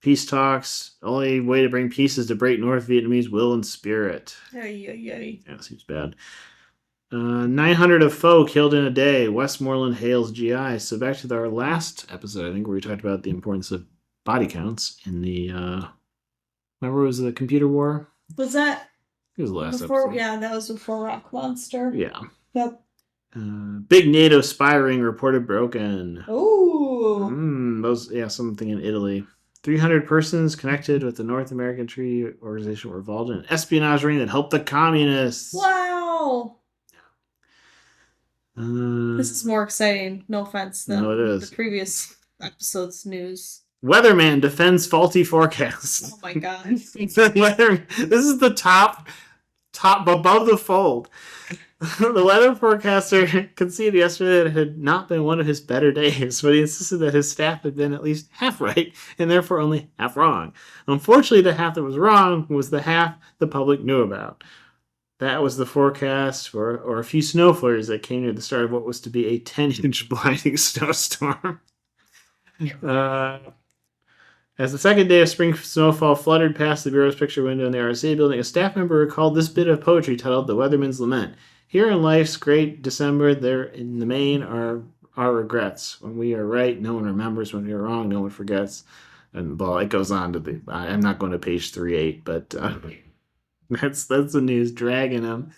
Peace talks. Only way to bring peace is to break North Vietnamese will and spirit. Yay. Yeah, seems bad. 900 of foe killed in a day. Westmoreland hails GI. So back to our last episode, I think, where we talked about the importance of body counts in the... remember it was the computer war? Was that... It was the last before? episode. Yeah, that was before Rock Monster. Yeah. Yep. Big NATO spy ring reported broken. Ooh. Something in Italy. 300 persons connected with the North American Treaty Organization were involved in an espionage ring that helped the communists. Wow. This is more exciting, no offense, than the previous episode's news. Weatherman defends faulty forecast. Oh my god. This is the top above the fold. The weather forecaster conceded yesterday that it had not been one of his better days, but he insisted that his staff had been at least half right and therefore only half wrong. Unfortunately, the half that was wrong was the half the public knew about. That was the forecast for a few snow flurries that came near the start of what was to be a 10-inch blinding snowstorm. As the second day of spring snowfall fluttered past the Bureau's picture window in the RCA building, a staff member recalled this bit of poetry titled The Weatherman's Lament. Here in life's great December, there in the main are our regrets. When we are right, no one remembers. When we are wrong, no one forgets. And well, it goes on to I'm not going to page 38, but that's the news dragging him.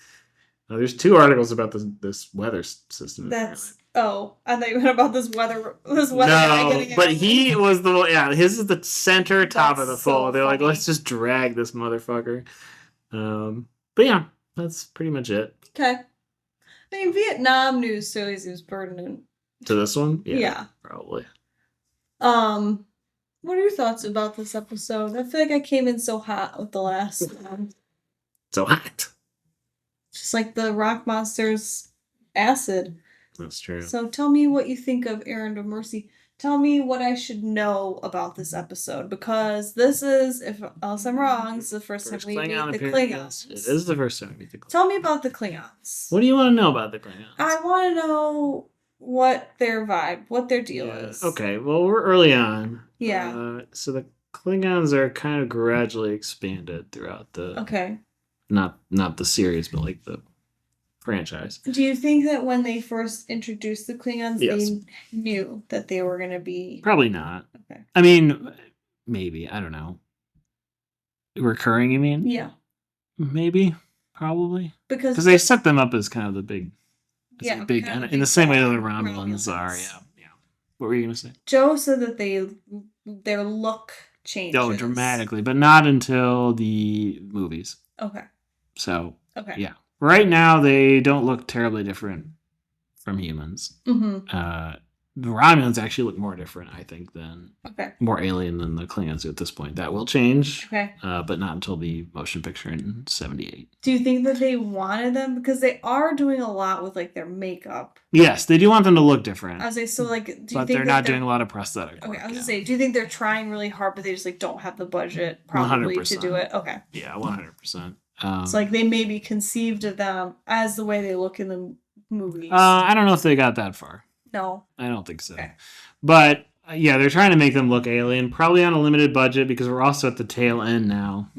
There's 2 articles about this weather system. I thought you meant about this weather. No, but he was his is the center top of the fold. They're like, let's just drag this motherfucker. But yeah, that's pretty much it. Okay. I mean, Vietnam news certainly seems pertinent. To this one? Yeah. Probably. What are your thoughts about this episode? I feel like I came in so hot with the last one. So hot. Just like the Rock Monster's acid. That's true. So tell me what you think of Errand of Mercy. Tell me what I should know about this episode, because this is, if else I'm wrong, this is the first time we meet the Klingons. It is the first time we meet the Klingons. Tell me about the Klingons. What do you want to know about the Klingons? I want to know what their vibe, what their deal is. Okay, well, we're early on. Yeah. So the Klingons are kind of gradually expanded throughout the... Okay. Not the series, but like the franchise. Do you think that when they first introduced the Klingons, Yes. they knew that they were going to be... Probably not. Okay. I mean, maybe. I don't know. Recurring, you mean? Yeah. Maybe. Probably. Because they set them up as kind of the big... Yeah. Big, in the same way that the Romulans are. Yeah. What were you going to say? Joe said that their look changes. Oh, dramatically. But not until the movies. Okay. So, okay. Yeah. Right now, they don't look terribly different from humans. Mm-hmm. The Romulans actually look more different, I think, than... Okay. More alien than the Klingons do at this point. That will change. Okay. But not until the motion picture in 78. Do you think that they wanted them? Because they are doing a lot with, like, their makeup. Yes, they do want them to look different. I was like, so, like, do you but think they're not doing a lot of prosthetic work. Okay, I was going to say, do you think they're trying really hard, but they just, like, don't have the budget probably 100%. to do it? Okay. Yeah, 100%. So, like, they maybe conceived of them as the way they look in the movies. I don't know if they got that far. No. I don't think so. Okay. But, yeah, they're trying to make them look alien, probably on a limited budget, because we're also at the tail end now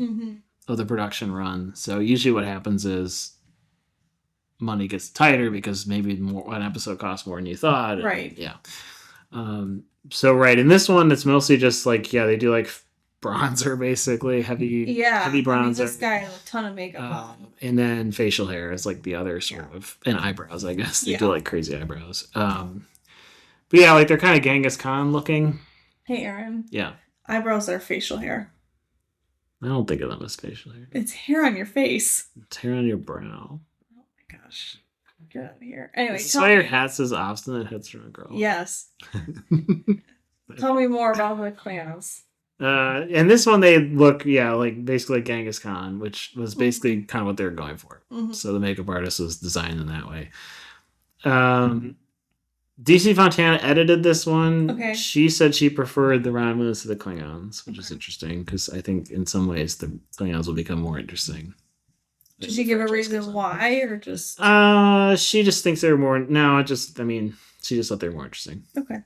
of the production run. So usually what happens is money gets tighter because maybe one episode costs more than you thought. Right. Yeah. So, right, in this one, it's mostly just, like, they do, like, bronzer, basically, heavy bronzer. I mean, this guy has a ton of makeup on. And then facial hair is, like, the other sort of... And eyebrows, I guess. They do, like, crazy eyebrows. But, yeah, like, they're kind of Genghis Khan looking. Hey, Aaron. Yeah. Eyebrows are facial hair. I don't think of them as facial hair. It's hair on your face. It's hair on your brow. Oh, my gosh. Get out of here. Anyway, is this why your hat says obstinate headstrong girl? Yes. Tell me more about the Klingons. And this one, they look, like basically like Genghis Khan, which was basically kind of what they were going for. Mm-hmm. So the makeup artist was designed in that way. DC Fontana edited this one. Okay. She said she preferred the Romulans to the Klingons, which is interesting because I think in some ways the Klingons will become more interesting. Did she give a reason why, or just? She just thinks they're more. No, she just thought they were more interesting. Okay.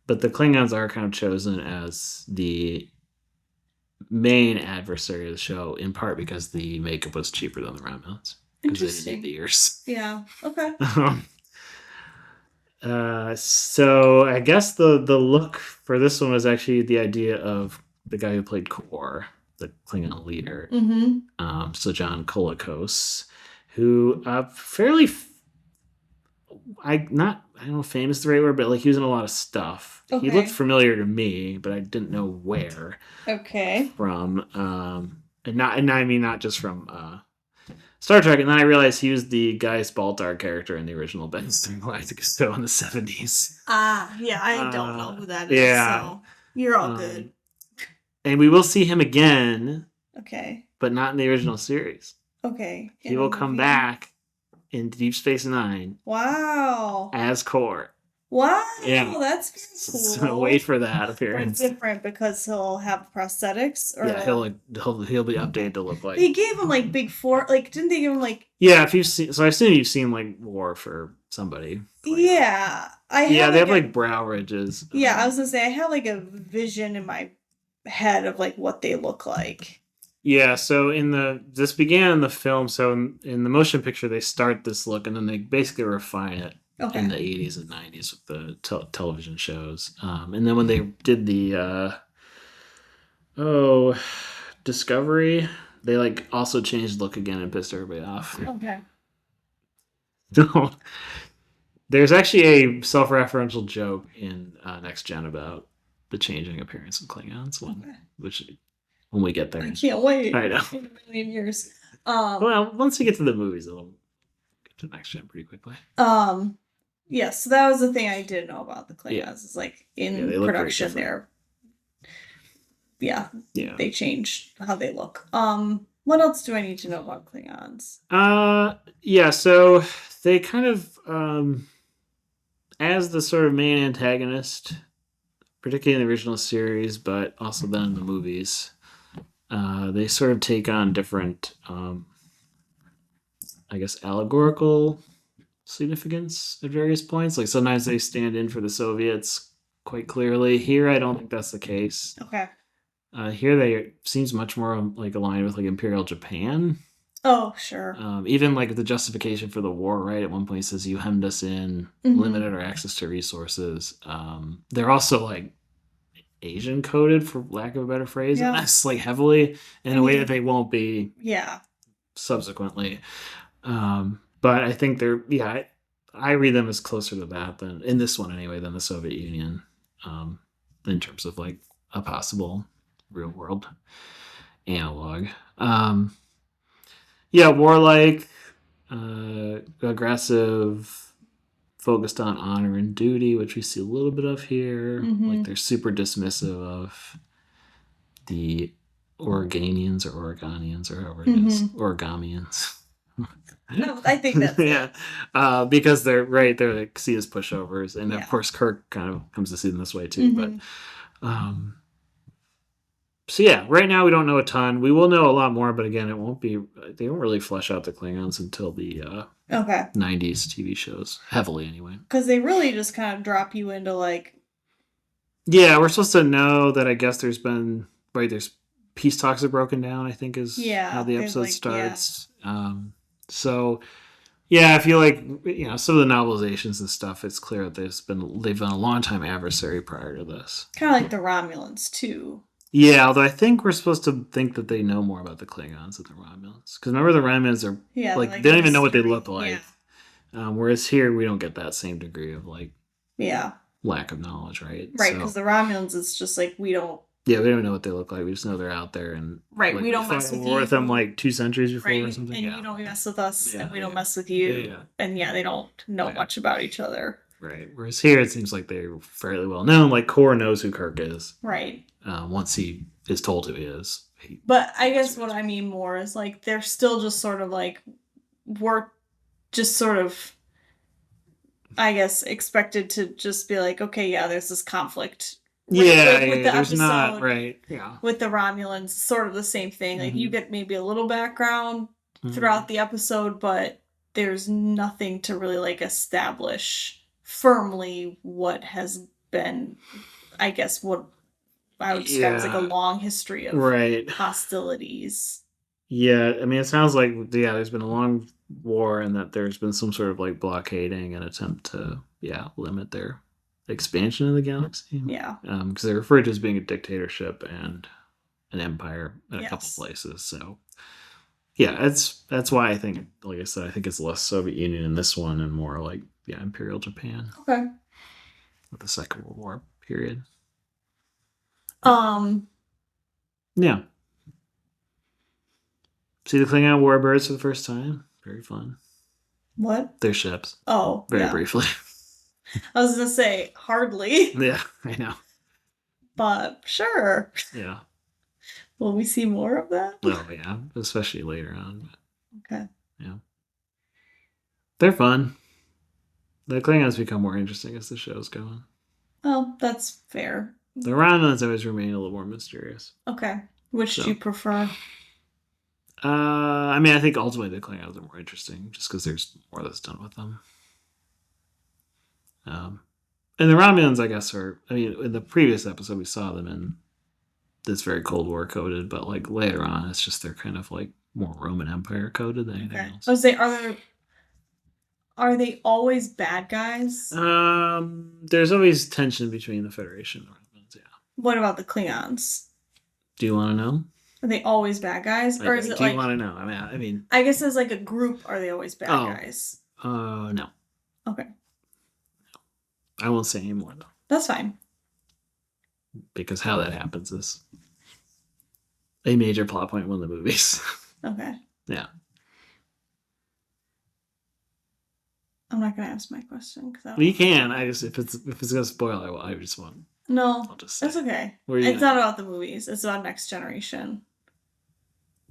But the Klingons are kind of chosen as the main adversary of the show, in part because the makeup was cheaper than the Romulans. Because they didn't need the ears. Yeah. Okay. So I guess the look for this one was actually the idea of the guy who played Kor, the Klingon leader, so John Colicos, who fairly, I don't know, famous is the right word, but like he was in a lot of stuff. Okay. He looked familiar to me, but I didn't know where. Okay. From, and I mean not just from Star Trek, and then I realized he was the Gaius Baltar character in the original Battlestar Galactica show in the 70s. Yeah, I don't know who that is, so you're all good. And we will see him again. Okay. But not in the original series. Okay. He will come back in Deep Space Nine. Wow. As Kor. Wow. Yeah. That's very cool. So wait for that appearance. It's different because he'll have prosthetics, or he'll be updated to look like. They gave him like big four, like didn't they give him like? Yeah, if you've seen, so I assume you've seen like War for somebody. Yeah, they have like brow ridges. Yeah, I was gonna say I have like a vision in my head of like what they look like. Yeah, so this began in the film. So in the motion picture, they start this look and then they basically refine it. Okay. In the 80s and 90s with the television shows. And then when they did the Discovery, they like also changed look again and pissed everybody off. Okay. So there's actually a self-referential joke in Next Gen about the changing appearance of Klingons when we get there. I can't wait. I know. In a million years. Well, once we get to the movies, it'll get to Next Gen pretty quickly. Yes, so that was the thing I didn't know about the Klingons. Is like in production they changed how they look. What else do I need to know about Klingons? So they kind of as the sort of main antagonist, particularly in the original series, but also then in the movies, they sort of take on different, I guess, allegorical significance at various points. Like sometimes they stand in for the Soviets quite clearly. Here, I don't think that's the case. Okay. Here, they seems much more like aligned with like Imperial Japan. Oh, sure. Even like the justification for the war, right? At one point, it says you hemmed us in, limited our access to resources. They're also like Asian coded, for lack of a better phrase, and that's like heavily in a way that they won't be. Yeah. Subsequently, but I think they're I read them as closer to that than in this one anyway than the Soviet Union, in terms of like a possible real world analog. Warlike, aggressive, focused on honor and duty, which we see a little bit of here. Like they're super dismissive of the Oregonians or Oregonians or however it is. Origamians. No, I think that's because they're like seen as pushovers, and of course Kirk kind of comes to see them this way too. But so yeah, right now we don't know a ton. We will know a lot more, but again, it won't be. They don't really flesh out the Klingons until the 90s TV shows heavily anyway. Because they really just kind of drop you into like. Yeah, we're supposed to know that. I guess there's been there's peace talks are broken down. I think is how the episode starts. Yeah. So, yeah, I feel like some of the novelizations and stuff. It's clear that they've been a long time adversary prior to this. Kind of like the Romulans too. Yeah, although I think we're supposed to think that they know more about the Klingons than the Romulans. Because remember, the Romulans are like they don't even know what they look like. Yeah. Whereas here we don't get that same degree of like lack of knowledge, right? Right, because the Romulans, it's just like we don't. Yeah, we don't even know what they look like. We just know they're out there, and like, we don't mess with you. With them like 2 centuries before or something. And you don't mess with us, and we don't mess with you. And they don't know much about each other. Right. Whereas here, it seems like they're fairly well known. Like Kor knows who Kirk is. Right. Once he is told who he is. But I guess what I mean more is like they're still just sort of like we're just sort of, I guess, expected to just be like, okay, there's this conflict. With the there's episode, not right. Yeah. With the Romulans, sort of the same thing. Like you get maybe a little background throughout the episode, but there's nothing to really like establish firmly what has been, I guess, what I would describe as like a long history of hostilities. Yeah, I mean, it sounds like there's been a long war, and that there's been some sort of like blockading and attempt to limit their expansion of the galaxy. Yeah, because they're referred to as being a dictatorship and an empire in a couple places. So yeah, that's why I think, like I said, I think it's less Soviet Union in this one and more like Imperial Japan. Okay. With the Second World War period. Yeah. See the Klingon warbirds for the first time. Very fun. What? Their ships. Oh, very briefly. I was gonna say hardly. Yeah, I know. But sure. Yeah. Will we see more of that? Oh yeah, especially later on. Okay. Yeah. They're fun. The Klingons become more interesting as the show's going. Oh, that's fair. The Romulans always remain a little more mysterious. Okay. Which do you prefer? I mean, I think ultimately the Klingons are more interesting just because there's more that's done with them. And the Romulans, I guess, in the previous episode we saw them in this very Cold War coded, but like later on it's just they're kind of like more Roman Empire coded than anything else. I was saying, are they always bad guys? There's always tension between the Federation and the Romulans, What about the Klingons? Do you want to know? Are they always bad guys? Or is it do you want to know? I mean... I guess as like a group, are they always bad guys? No. Okay. I won't say any more, though. That's fine. Because how that happens is a major plot point in one of the movies. Okay. Yeah. I'm not going to ask my question. You can. If it's going to spoil, I just won't. No, I'll just say. that's okay. It's not about the movies. It's about Next Generation.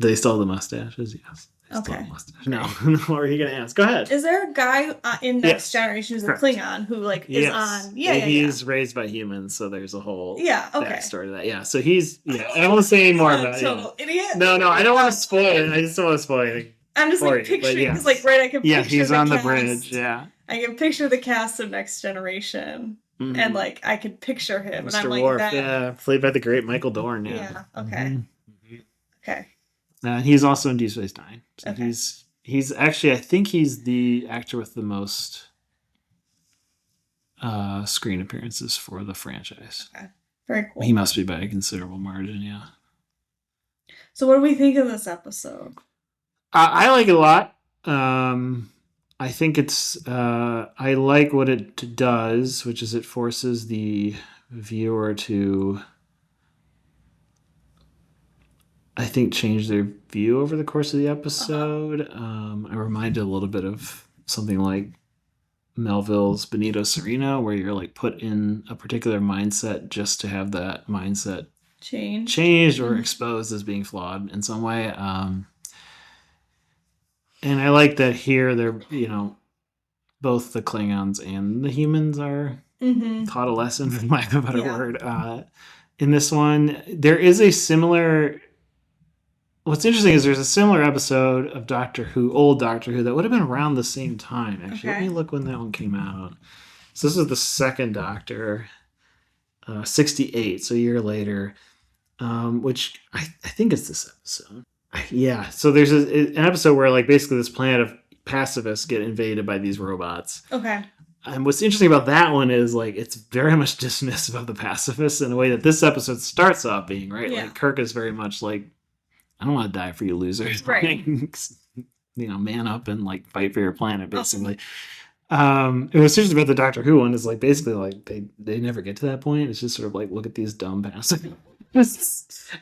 They still have the mustaches, yes. They still have Okay. mustache. No, what were you gonna ask? Go ahead. Is there a guy in Next Yes. Generation who's a Correct. Klingon who like is Yes. on? Yeah, yeah, He's raised by humans, so there's a whole yeah. Okay. backstory to that. Yeah, so he's I don't want to say any more about it. Total idiot. No, I don't want to spoil it. I just don't want to spoil it. I'm just for like you, but picturing yes. because like right, I can Yeah, picture he's the on the cast. bridge. Yeah. I can picture the cast of Next Generation, Mhm. and like I could picture him, and I'm Mr. like Worf, that. yeah, played by the great Michael Dorn. Yeah. Yeah. Okay. Mhm. Okay. He's also in Deep Space Nine. So Okay. he's actually, I think he's the actor with the most screen appearances for the franchise. Okay. Very cool. He must be by a considerable margin. Yeah. So what do we think of this episode? I like it a lot. I think it's I like what it does, which is it forces the viewer to, I think, change their view over the course of the episode. I'm reminded a little bit of something like Melville's Benito Sereno, where you're like put in a particular mindset just to have that mindset changed or exposed as being flawed in some way. And I like that here they're, both the Klingons and the humans are taught a lesson, for lack of a better word. In this one, there is a similar... What's interesting is there's a similar episode of Doctor Who, old Doctor Who, that would have been around the same time, actually. Okay. Let me look when that one came out. So this is the second Doctor, 68, so a year later, which I think it's this episode. Yeah, so there's an episode where like basically this planet of pacifists get invaded by these robots. Okay. And what's interesting about that one is like it's very much dismissive of the pacifists in a way that this episode starts off being, right? Yeah. Like Kirk is very much like, I don't want to die for you losers. Right. Man up and like fight for your planet, basically. It was interesting about the Doctor Who one is like basically like they never get to that point. It's just sort of like, look at these dumb pacifists.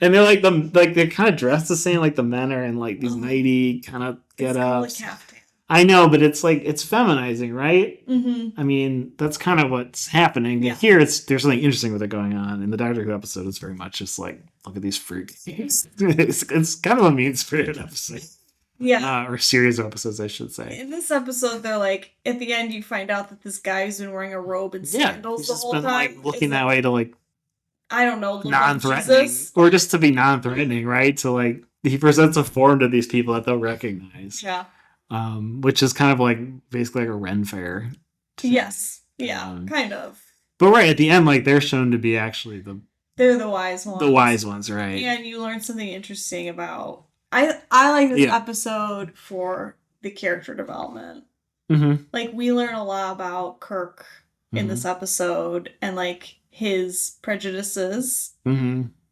And they're like they're kind of dressed the same, like the men are in like these nighty kind of get ups. I know, but it's like it's feminizing, right? I mean, that's kind of what's happening. Yeah. Here there's something interesting with it going on. In the Doctor Who episode, it's very much just like, look at these freaks. It's kind of a mean-spirited episode. Yeah. Or series of episodes, I should say. In this episode, they're like, at the end, you find out that this guy's been wearing a robe and sandals the whole been, time. Like, looking that way to, like, I don't know, non-threatening. Jesus. Or just to be non-threatening, right? To, like, he presents a form to these people that they'll recognize. Yeah. Which is kind of like, basically like a Ren fair. Yes. Yeah, kind of. But right, at the end, like, they're shown to be actually they're the wise ones. The wise ones, right. And you learn something interesting about... I like this episode for the character development. Like, we learn a lot about Kirk in this episode and, like, his prejudices,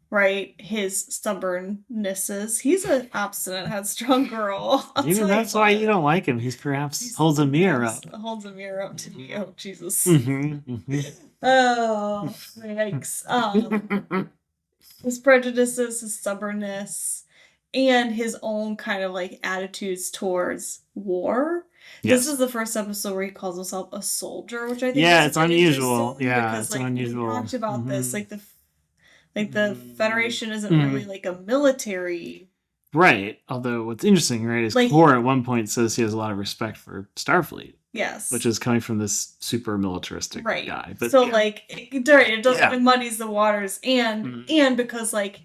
right? His stubbornnesses. He's an obstinate, headstrong girl. Maybe that's why you don't like him. He's holds a mirror up. Holds a mirror up to me. Oh, Jesus. Oh, yikes. His prejudices, his stubbornness, and his own kind of like attitudes towards war. Yes. This is the first episode where he calls himself a soldier, which I think is it's unusual. Yeah, because, it's unusual. We talked about this, like the Federation isn't really like a military. Right. Although what's interesting, right, is like, Clara at one point says he has a lot of respect for Starfleet. Yes. Which is coming from this super militaristic guy. But, so like it doesn't it muddies the waters and because like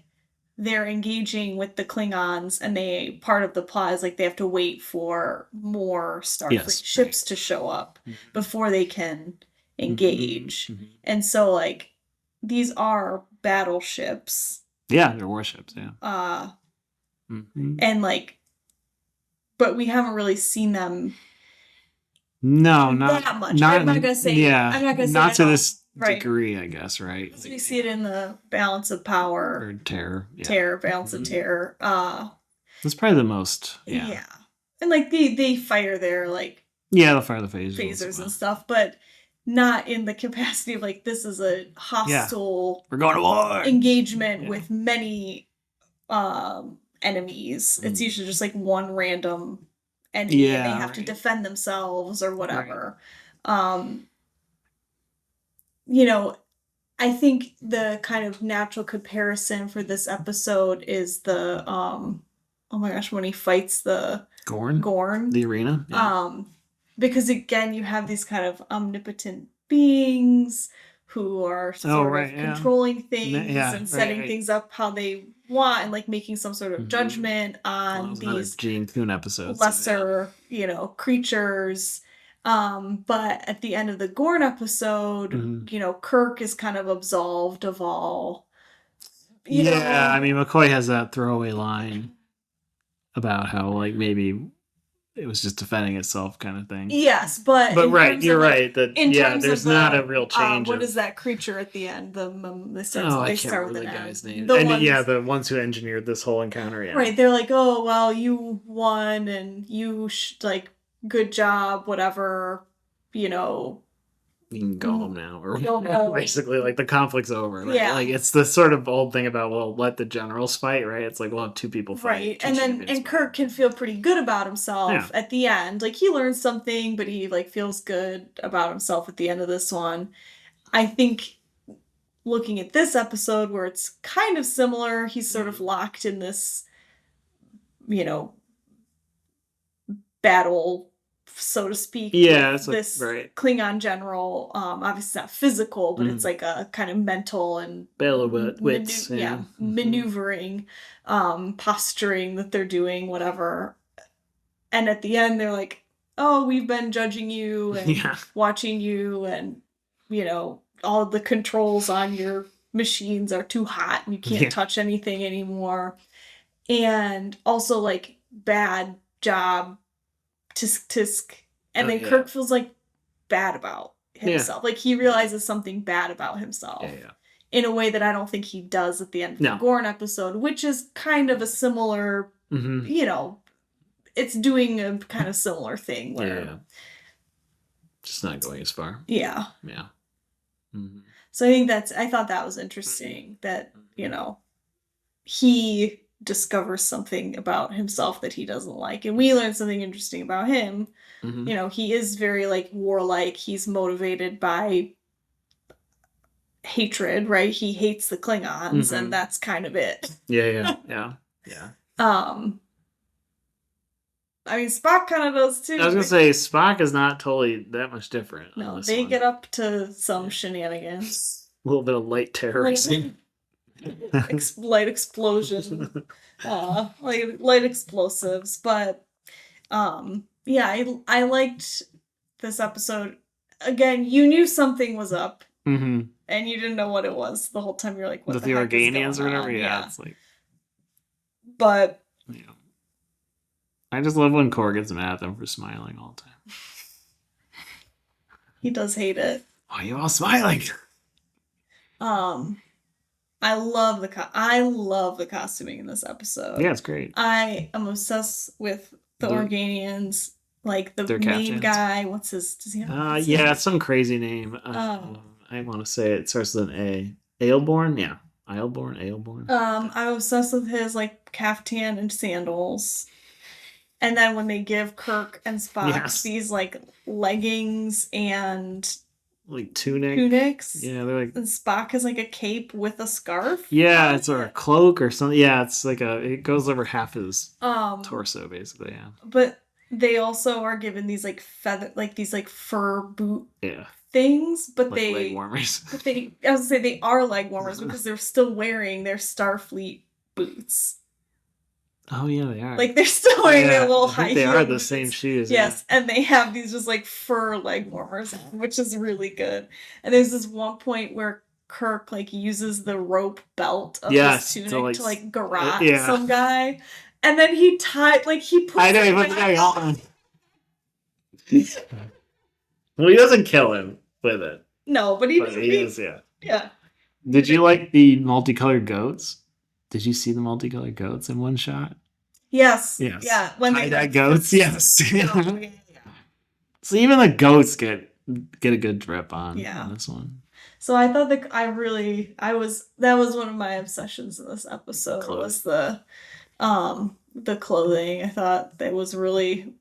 they're engaging with the Klingons and part of the plot is like they have to wait for more Starfleet ships to show up before they can engage. And so like these are battleships. Yeah, they're warships, and like but we haven't really seen them not that much. I'm not gonna say I'm not gonna say not to this degree, I guess, right? Like, we see it in the balance of power. Or terror. Balance of terror. That's probably the most yeah. And like they fire their like they'll fire the phasers and stuff, but not in the capacity of like this is a hostile we're going to war engagement with many enemies. It's usually just like one random enemy and they have to defend themselves or whatever. I think the kind of natural comparison for this episode is the oh my gosh, when he fights the Gorn. The arena. Yeah. Because again, you have these kind of omnipotent beings who are sort of controlling things and setting things up how they want and like making some sort of judgment on these Gene Coon episodes, lesser, creatures. But at the end of the Gorn episode, Kirk is kind of absolved of all. You know, I mean, McCoy has that throwaway line about how like maybe it was just defending itself kind of thing. Yes, but right, you're right. That there's not a real change. What is that creature at the end? I can't remember the guy's name. The ones who engineered this whole encounter. Yeah. Right, they're like, oh well, you won, and you like good job, whatever. You can go home now, or basically, like the conflict's over. Right? Yeah, like it's the sort of old thing about let the generals fight, right? It's like we'll have two people fight, right? And Kirk can feel pretty good about himself at the end. Like he learns something, but he like feels good about himself at the end of this one. I think looking at this episode where it's kind of similar, he's sort of locked in this, battle, so to speak. Yeah, it's this Klingon general. Obviously it's not physical, but it's like a kind of mental and wits. Maneuvering, posturing that they're doing, whatever. And at the end, they're like, "Oh, we've been judging you and watching you, and all the controls on your machines are too hot, and you can't touch anything anymore." And also, like, bad job. Tisk. And then Kirk feels like bad about himself. Like he realizes something bad about himself in a way that I don't think he does at the end of the Gorn episode, which is kind of a similar, it's doing a kind of similar thing where just not going as far. Yeah. Yeah. Mm-hmm. So I thought that was interesting that, he discovers something about himself that he doesn't like, and we learn something interesting about him. He is very like warlike. He's motivated by hatred, right? He hates the Klingons, and that's kind of it. Yeah. I mean, Spock kind of does too. I was gonna say Spock is not totally that much different. No, they get up to some shenanigans. A little bit of light terrorism. Light explosion, like light explosives, but I liked this episode. Again, you knew something was up, and you didn't know what it was the whole time. You're like, what the heck Organians or whatever. Yeah, it's like, but I just love when Kor gets mad at them for smiling all the time. He does hate it. Why are you all smiling? I love the costuming in this episode. Yeah, it's great. I am obsessed with the Organians, like the main guy. What's his? Does he have? It's some crazy name. I want to say it starts with an A. Aelborn, yeah, Aelborn. I'm obsessed with his like caftan and sandals. And then when they give Kirk and Spock these like leggings and like tunics. Yeah, they're like. And Spock has like a cape with a scarf. Yeah, it's or a cloak or something. Yeah, it's like it goes over half his torso basically. Yeah. But they also are given these like fur boot things, but like leg warmers. But I was gonna say they are leg warmers because they're still wearing their Starfleet boots. Oh yeah, they are. Like they're still wearing their little high heels. They are the same shoes. Yes, and they have these just like fur leg warmers, which is really good. And there's this one point where Kirk like uses the rope belt of his tunic to like garrote some guy, and then he puts. I know he puts it on. Well, he doesn't kill him with it. No, but he is. Yeah. Yeah. Did you like the multicolored goats? Did you see the multicolored goats in one shot? Yes. Yeah. When tie-dye goats, yes. So even the goats get a good drip on this one. So I thought that was one of my obsessions in this episode was the clothing. I thought it was really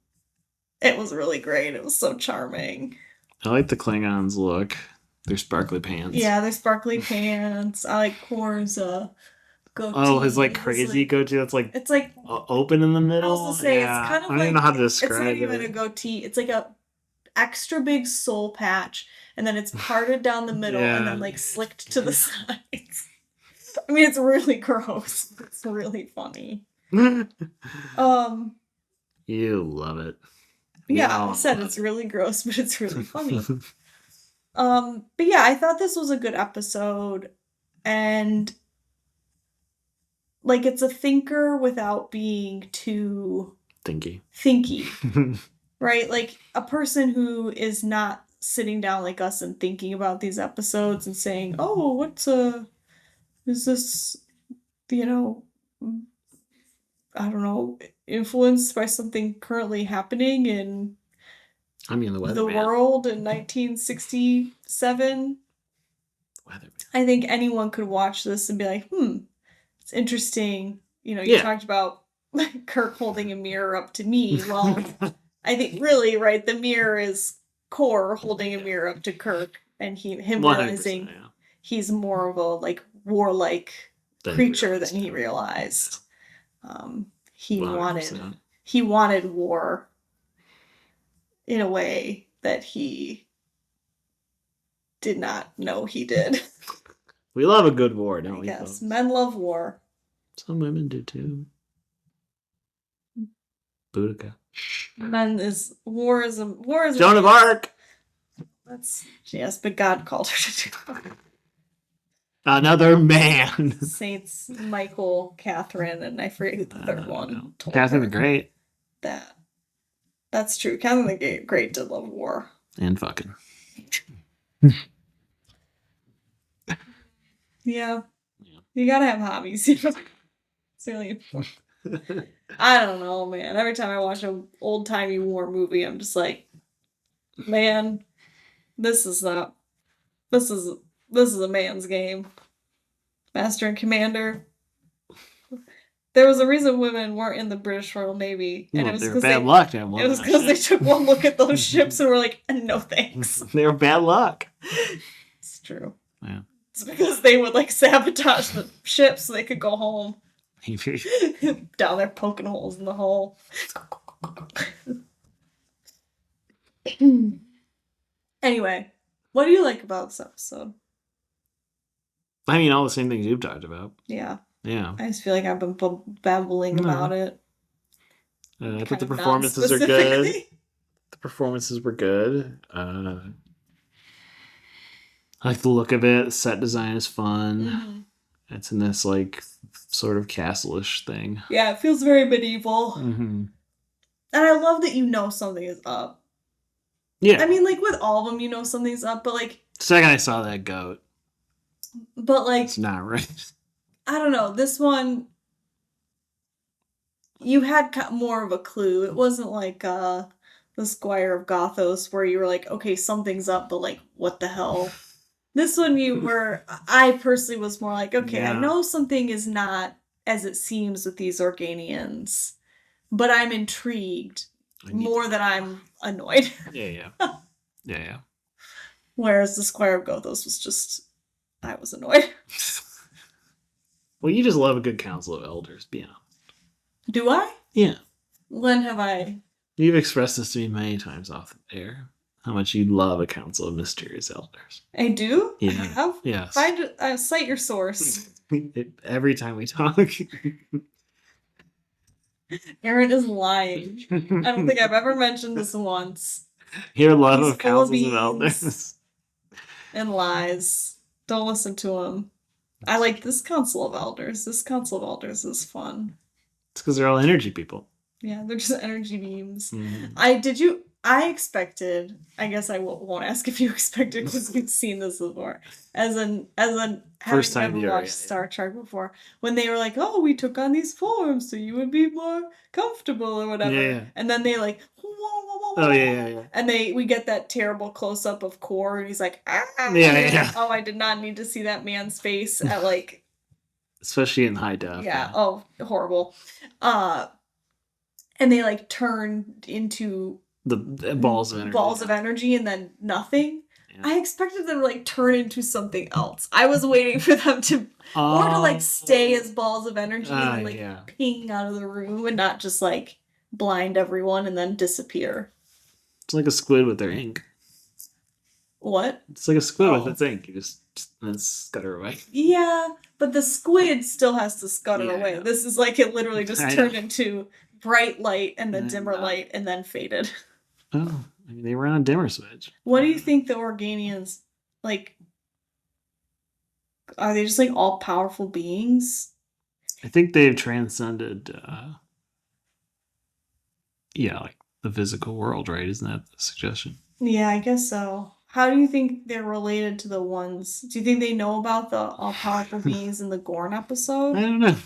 great. It was so charming. I like the Klingons' look. Their sparkly pants. Yeah, their sparkly pants. I like Kor's goatee. Oh, his like crazy goatee that's like it's like open in the middle. I was gonna say yeah. it's kind of I don't like even know how to it's describe not even it. a goatee. It's like a extra big soul patch, and then it's parted down the middle and then like slicked to the sides. I mean, it's really gross. It's really funny. You love it. Yeah, I said it's really gross, but it's really funny. But yeah, I thought this was a good episode, and like it's a thinker without being too thinky. Right? Like a person who is not sitting down like us and thinking about these episodes and saying, "Oh, is this, you know, I don't know, influenced by something currently happening in the world in 1967?" I think anyone could watch this and be like, it's interesting. You know, you talked about Kirk holding a mirror up to me. Well, I think really, right, the mirror is Core holding a mirror up to Kirk, and him realizing he's more of a like warlike creature than he realized. He 100%. wanted war in a way that he did not know he did. We love a good war, don't we? Yes, men love war. Some women do too. Boudica. War is Joan of Arc. That's yes, but God called her to do it. Another man. Saints Michael, Catherine, and I forget who the third one. Catherine the Great. That's true. Catherine the Great did love war and fucking. Yeah. You gotta have hobbies. It's really important. I don't know, man. Every time I watch an old-timey war movie, I'm just like, man, this is a man's game. Master and Commander. There was a reason women weren't in the British Royal Navy, and it was because bad luck. It was because they took one look at those ships and were like, "No thanks." They were bad luck. It's true. Yeah. It's because they would like sabotage the ship so they could go home. Down there poking holes in the hull. Anyway, what do you like about this episode? I mean, all the same things you've talked about. Yeah. Yeah. I just feel like I've been babbling about it. I thought the performances are good. The performances were good. I like the look of it. The set design is fun. Mm-hmm. It's in this like sort of castle-ish thing. Yeah, it feels very medieval. Mm-hmm. And I love that you know something is up. Yeah. I mean, like with all of them, you know something's up, but like the second I saw that goat. But like it's not right. I don't know. This one, you had more of a clue. It wasn't like the Squire of Gothos where you were like, okay, something's up, but like, what the hell? This one I personally was more like, okay, I know something is not as it seems with these Organians, but I'm intrigued more than I'm annoyed. Yeah. Whereas the Squire of Gothos was just, I was annoyed. Well, you just love a good council of elders, be honest. Do I? Yeah. When have I? You've expressed this to me many times off the air. How much you love a council of mysterious elders. I do? Yeah. I have? Yes. Cite your source. Every time we talk. Aaron is lying. I don't think I've ever mentioned this once. Your love of councils of elders. And lies. Don't listen to him. I like this council of elders. This council of elders is fun. It's because they're all energy people. Yeah, they're just energy beams. Mm-hmm. I expected, I guess I won't ask if you expected because we've seen this before. As an first time having never watched Star Trek before, when they were like, "Oh, we took on these forms so you would be more comfortable" or whatever. Yeah. And then they like, oh yeah. And we get that terrible close up of Core, and he's like, "Ah." Yeah. Oh, I did not need to see that man's face at like. Especially in high def. Yeah. Oh, horrible. And they like turned into the balls of energy. And then nothing. Yeah. I expected them to like turn into something else. I was waiting for them to or to like stay as balls of energy and then like ping out of the room and not just like blind everyone and then disappear. It's like a squid with their ink. What? It's like a squid with its ink. You just then scutter away. Yeah, but the squid still has to scutter away. This is like it literally just turned into bright light and then dimmer light and then faded. Oh, I mean, they were on a dimmer switch. What do you think the Organians, like, are they just like all powerful beings? I think they've transcended, like the physical world, right? Isn't that the suggestion? Yeah, I guess so. How do you think they're related to the ones? Do you think they know about the all-powerful beings in the Gorn episode? I don't know.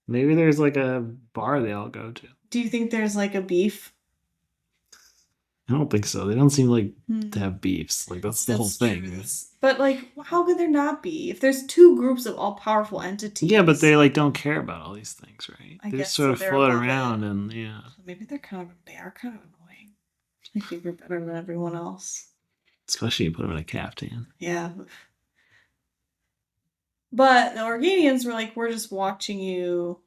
Maybe there's like a bar they all go to. Do you think there's like a beef? I don't think so. They don't seem like to have beefs. Like that's the whole thing. But like, how could there not be? If there's two groups of all-powerful entities. Yeah, but they like don't care about all these things, right? I They guess just sort of float around it. and yeah. Maybe they are kind of annoying. I think they're better than everyone else. Especially you put them in a caftan. Yeah. But the Organians were like, we're just watching you.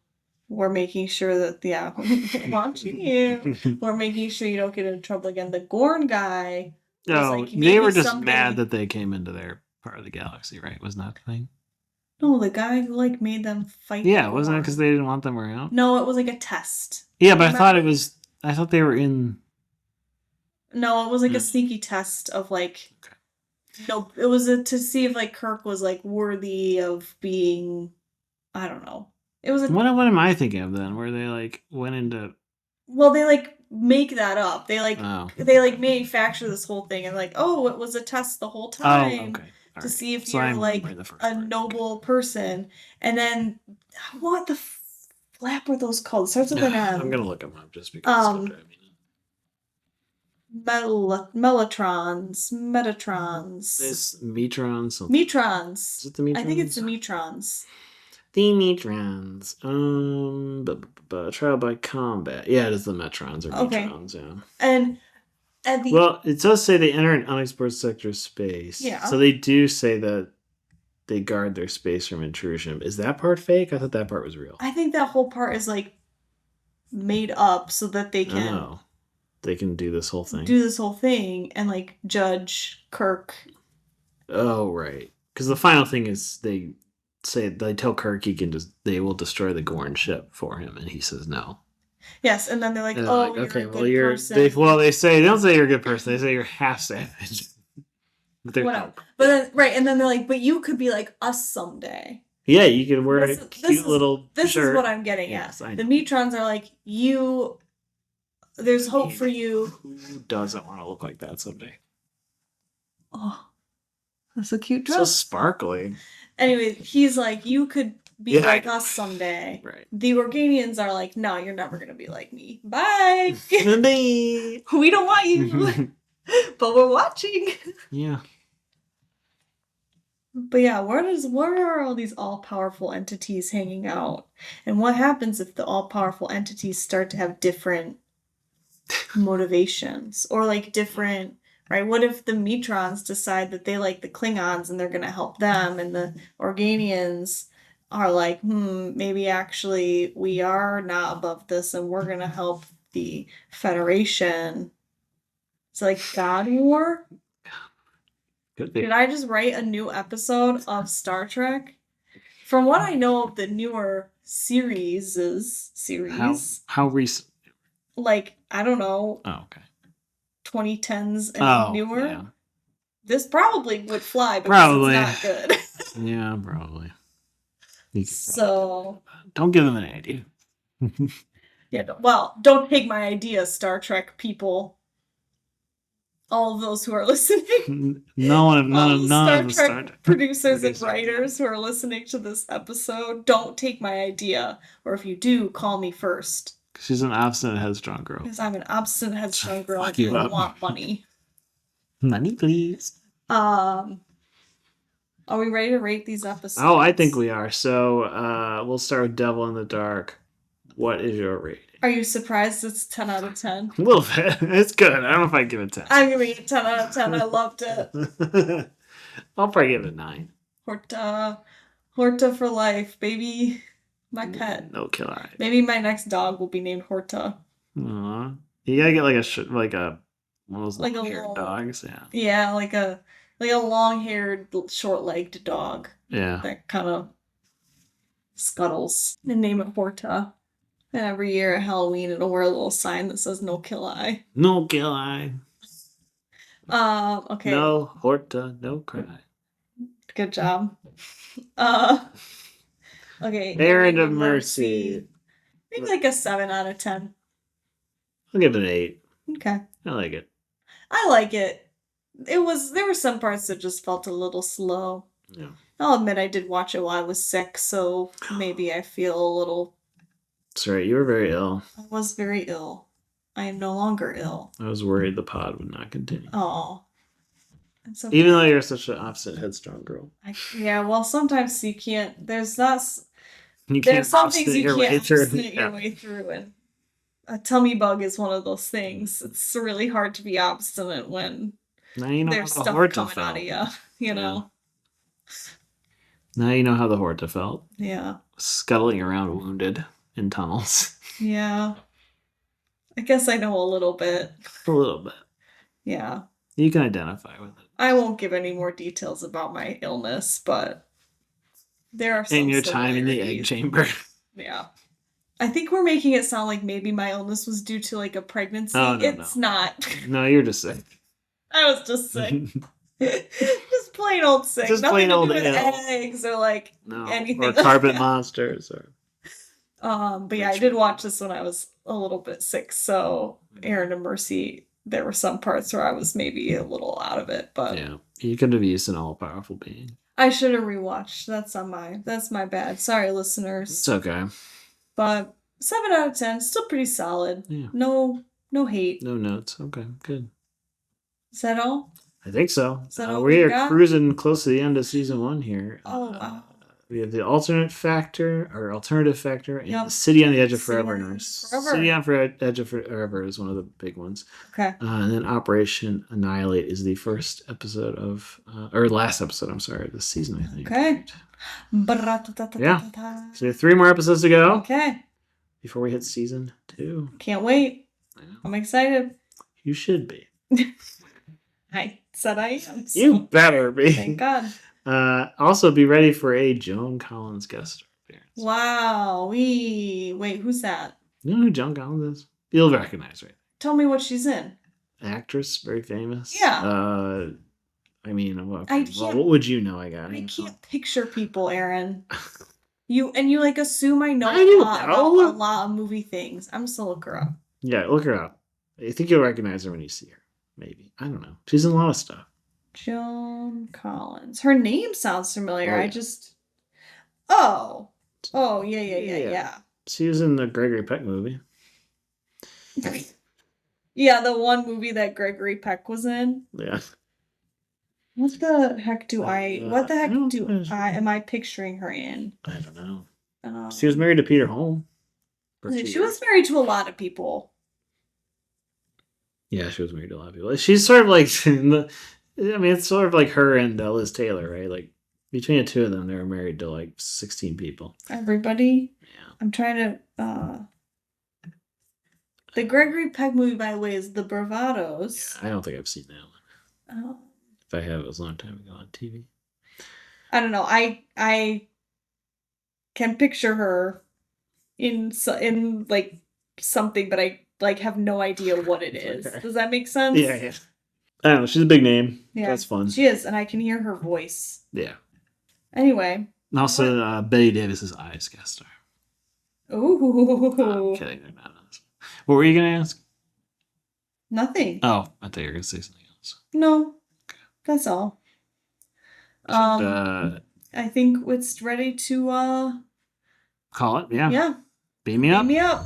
We're making sure that, we're watching you. We're making sure you don't get into trouble again. The Gorn guy. No, they were just mad that they came into their part of the galaxy, right? Wasn't that the thing? No, the guy who like made them fight. Yeah, wasn't it because they didn't want them around? No, it was like a test. Yeah, but I thought they were in. No, it was like a sneaky test of like. Okay. No, it was to see if like Kirk was like worthy of being. I don't know. It was. What am I thinking of then? Where they like went into. Well, they like make that up. They like they like manufacture this whole thing and like, oh, it was a test the whole time to see if you're like a noble person. And then what the flap were those called? It starts with an M. I'm gonna look them up just because. Metrons. It's Metrons. Metrons. Is it the Metrons? I think it's the Metrons. The Metrons. Trial by combat. Yeah, it is the Metrons or Metrons, yeah. And well, it does say they enter an unexplored sector of space. Yeah. So they do say that they guard their space from intrusion. Is that part fake? I thought that part was real. I think that whole part is like made up so that they can. Oh. They can do this whole thing. And like judge Kirk. Oh, right. Because the final thing is they tell Kirk they will destroy the Gorn ship for him, and he says no. Yes, and then they're like, "Oh, you're a good person." They don't say you're a good person. They say you're half savage. Whatever. But then, right, and then they're like, "But you could be like us someday." Yeah, you could wear a cute little shirt. This is what I'm getting at. The Metrons are like, you. There's hope for you. Who doesn't want to look like that someday? Oh, that's a cute dress. So sparkly. Anyway, he's like, you could be like us someday. Right. The Organians are like, no, you're never going to be like me. Bye. Bye. We don't want you. But we're watching. Yeah. But yeah, where are all these all-powerful entities hanging out? And what happens if the all-powerful entities start to have different motivations or like different, right? What if the Metrons decide that they like the Klingons and they're going to help them, and the Organians are like, maybe actually we are not above this and we're going to help the Federation. It's like God War. Did I just write a new episode of Star Trek? From what I know of the newer series, how recent? Like, I don't know. Oh, okay. 2010s and newer. Yeah. This probably would fly, but it's not good. Yeah, probably. So don't give them an idea. Yeah, well, don't take my idea, Star Trek people. All of those who are listening. None of the Star Trek producers and writers who are listening to this episode, don't take my idea. Or if you do, call me first. She's an obstinate, headstrong girl. Because I'm an obstinate, headstrong girl who want money. Money, please. Are we ready to rate these episodes? Oh, I think we are. So we'll start with Devil in the Dark. What is your rating? Are you surprised it's 10 out of 10? A little bit. It's good. I don't know if I'd give it 10. I'm giving it 10 out of 10. I loved it. I'll probably give it a 9. Horta. Horta for life, baby. My pet. No killer. Maybe my next dog will be named Horta. Aww. You gotta get like a one of those Like a long-haired little- dogs. Yeah. Yeah, like a long-haired, short-legged dog Yeah. that kind of scuttles. And name it Horta. And every year at Halloween, it'll wear a little sign that says "No kill eye." No killer. Okay. No Horta, no cry. Good job. Okay. Errand of Mercy. Maybe like a 7 out of 10. I'll give it an 8. Okay. I like it. I like it. There were some parts that just felt a little slow. Yeah. I'll admit I did watch it while I was sick, so maybe I feel a little. That's right. You were very ill. I was very ill. I am no longer ill. I was worried the pod would not continue. Oh. It's okay. Even though you're such an opposite headstrong girl. Yeah, well, sometimes you can't. There's not. You There's some obstinate things you your can't way through. obstinate your way through, and a tummy bug is one of those things. It's really hard to be obstinate when Now you know there's how the stuff Horta coming felt. out of you. You know. Now you know how the Horta felt. Yeah. Scuttling around wounded in tunnels. Yeah. I guess I know a little bit. A little bit. Yeah. You can identify with it. I won't give any more details about my illness, but there are some And your time in the egg similarities. chamber. Yeah. I think we're making it sound like maybe my illness was due to like a pregnancy. Oh, no, It's not. No, you're just sick. I was just sick. Just plain old sick. Just Nothing plain to old do with ill. eggs or like No. anything Or like carpet that. monsters. Or But yeah, I did watch this when I was a little bit sick, so Errand of Mercy, there were some parts where I was maybe a little out of it, but yeah, you could have used an all-powerful being. I should have rewatched. That's my bad. Sorry, listeners. It's okay. But 7 out of 10, still pretty solid. Yeah. No hate. No notes. Okay, good. Is that all? I think so. Is that all We we are got? cruising close to the end of season 1 here. Oh, wow. We have the alternative factor, and Yep. the city on the edge of City on the foreverness. Edge of Forever. City on the edge of forever is one of the big ones. Okay. And then Operation Annihilate is the first episode of, or last episode, I'm sorry, of the season, I think. Okay. Yeah. So we have 3 more episodes to go Okay. before we hit season 2. Can't wait. I know. I'm excited. You should be. I said I am. So You better be. thank God. Also, be ready for a Joan Collins guest appearance. Wow. Wait, who's that? You know who Joan Collins is? You'll recognize her. Tell me what she's in. Actress, very famous. Yeah. I mean, well, I well, can't- what would you know? I got. I can't picture people, Aaron. You like assume I know I don't about know. a lot of movie things. I'm just gonna look her up. Yeah, look her up. I think you'll recognize her when you see her. Maybe. I don't know. She's in a lot of stuff. Joan Collins. Her name sounds familiar. Oh, I yeah. just. Oh, yeah. She was in the Gregory Peck movie. Yeah, the one movie that Gregory Peck was in. Yeah. What the heck do what the heck I don't do know. am I picturing her in? I don't know. Um, She was married to Peter Holm. for 2 she was years. married to a lot of people. Yeah, she was married to a lot of people. She's sort of like it's sort of like her and Liz Taylor, right? Like between the two of them, they were married to like 16 people. Everybody. Yeah. I'm trying to. The Gregory Peck movie, by the way, is The Bravados. I don't think I've seen that one. Oh. If I have, it was a long time ago on TV. I don't know. I can picture her in like something, but I like have no idea what it is. Okay. Does that make sense? Yeah. I don't know. She's a big name. Yeah. That's fun. She is, and I can hear her voice. Yeah. Anyway. And also, Betty Davis's eyes guest star. Ooh. No, I'm kidding. They're not on this one. What were you going to ask? Nothing. Oh, I thought you were going to say something else. No. That's all. Should, I think it's ready to call it? Yeah. yeah. Beam me up. Beam me up.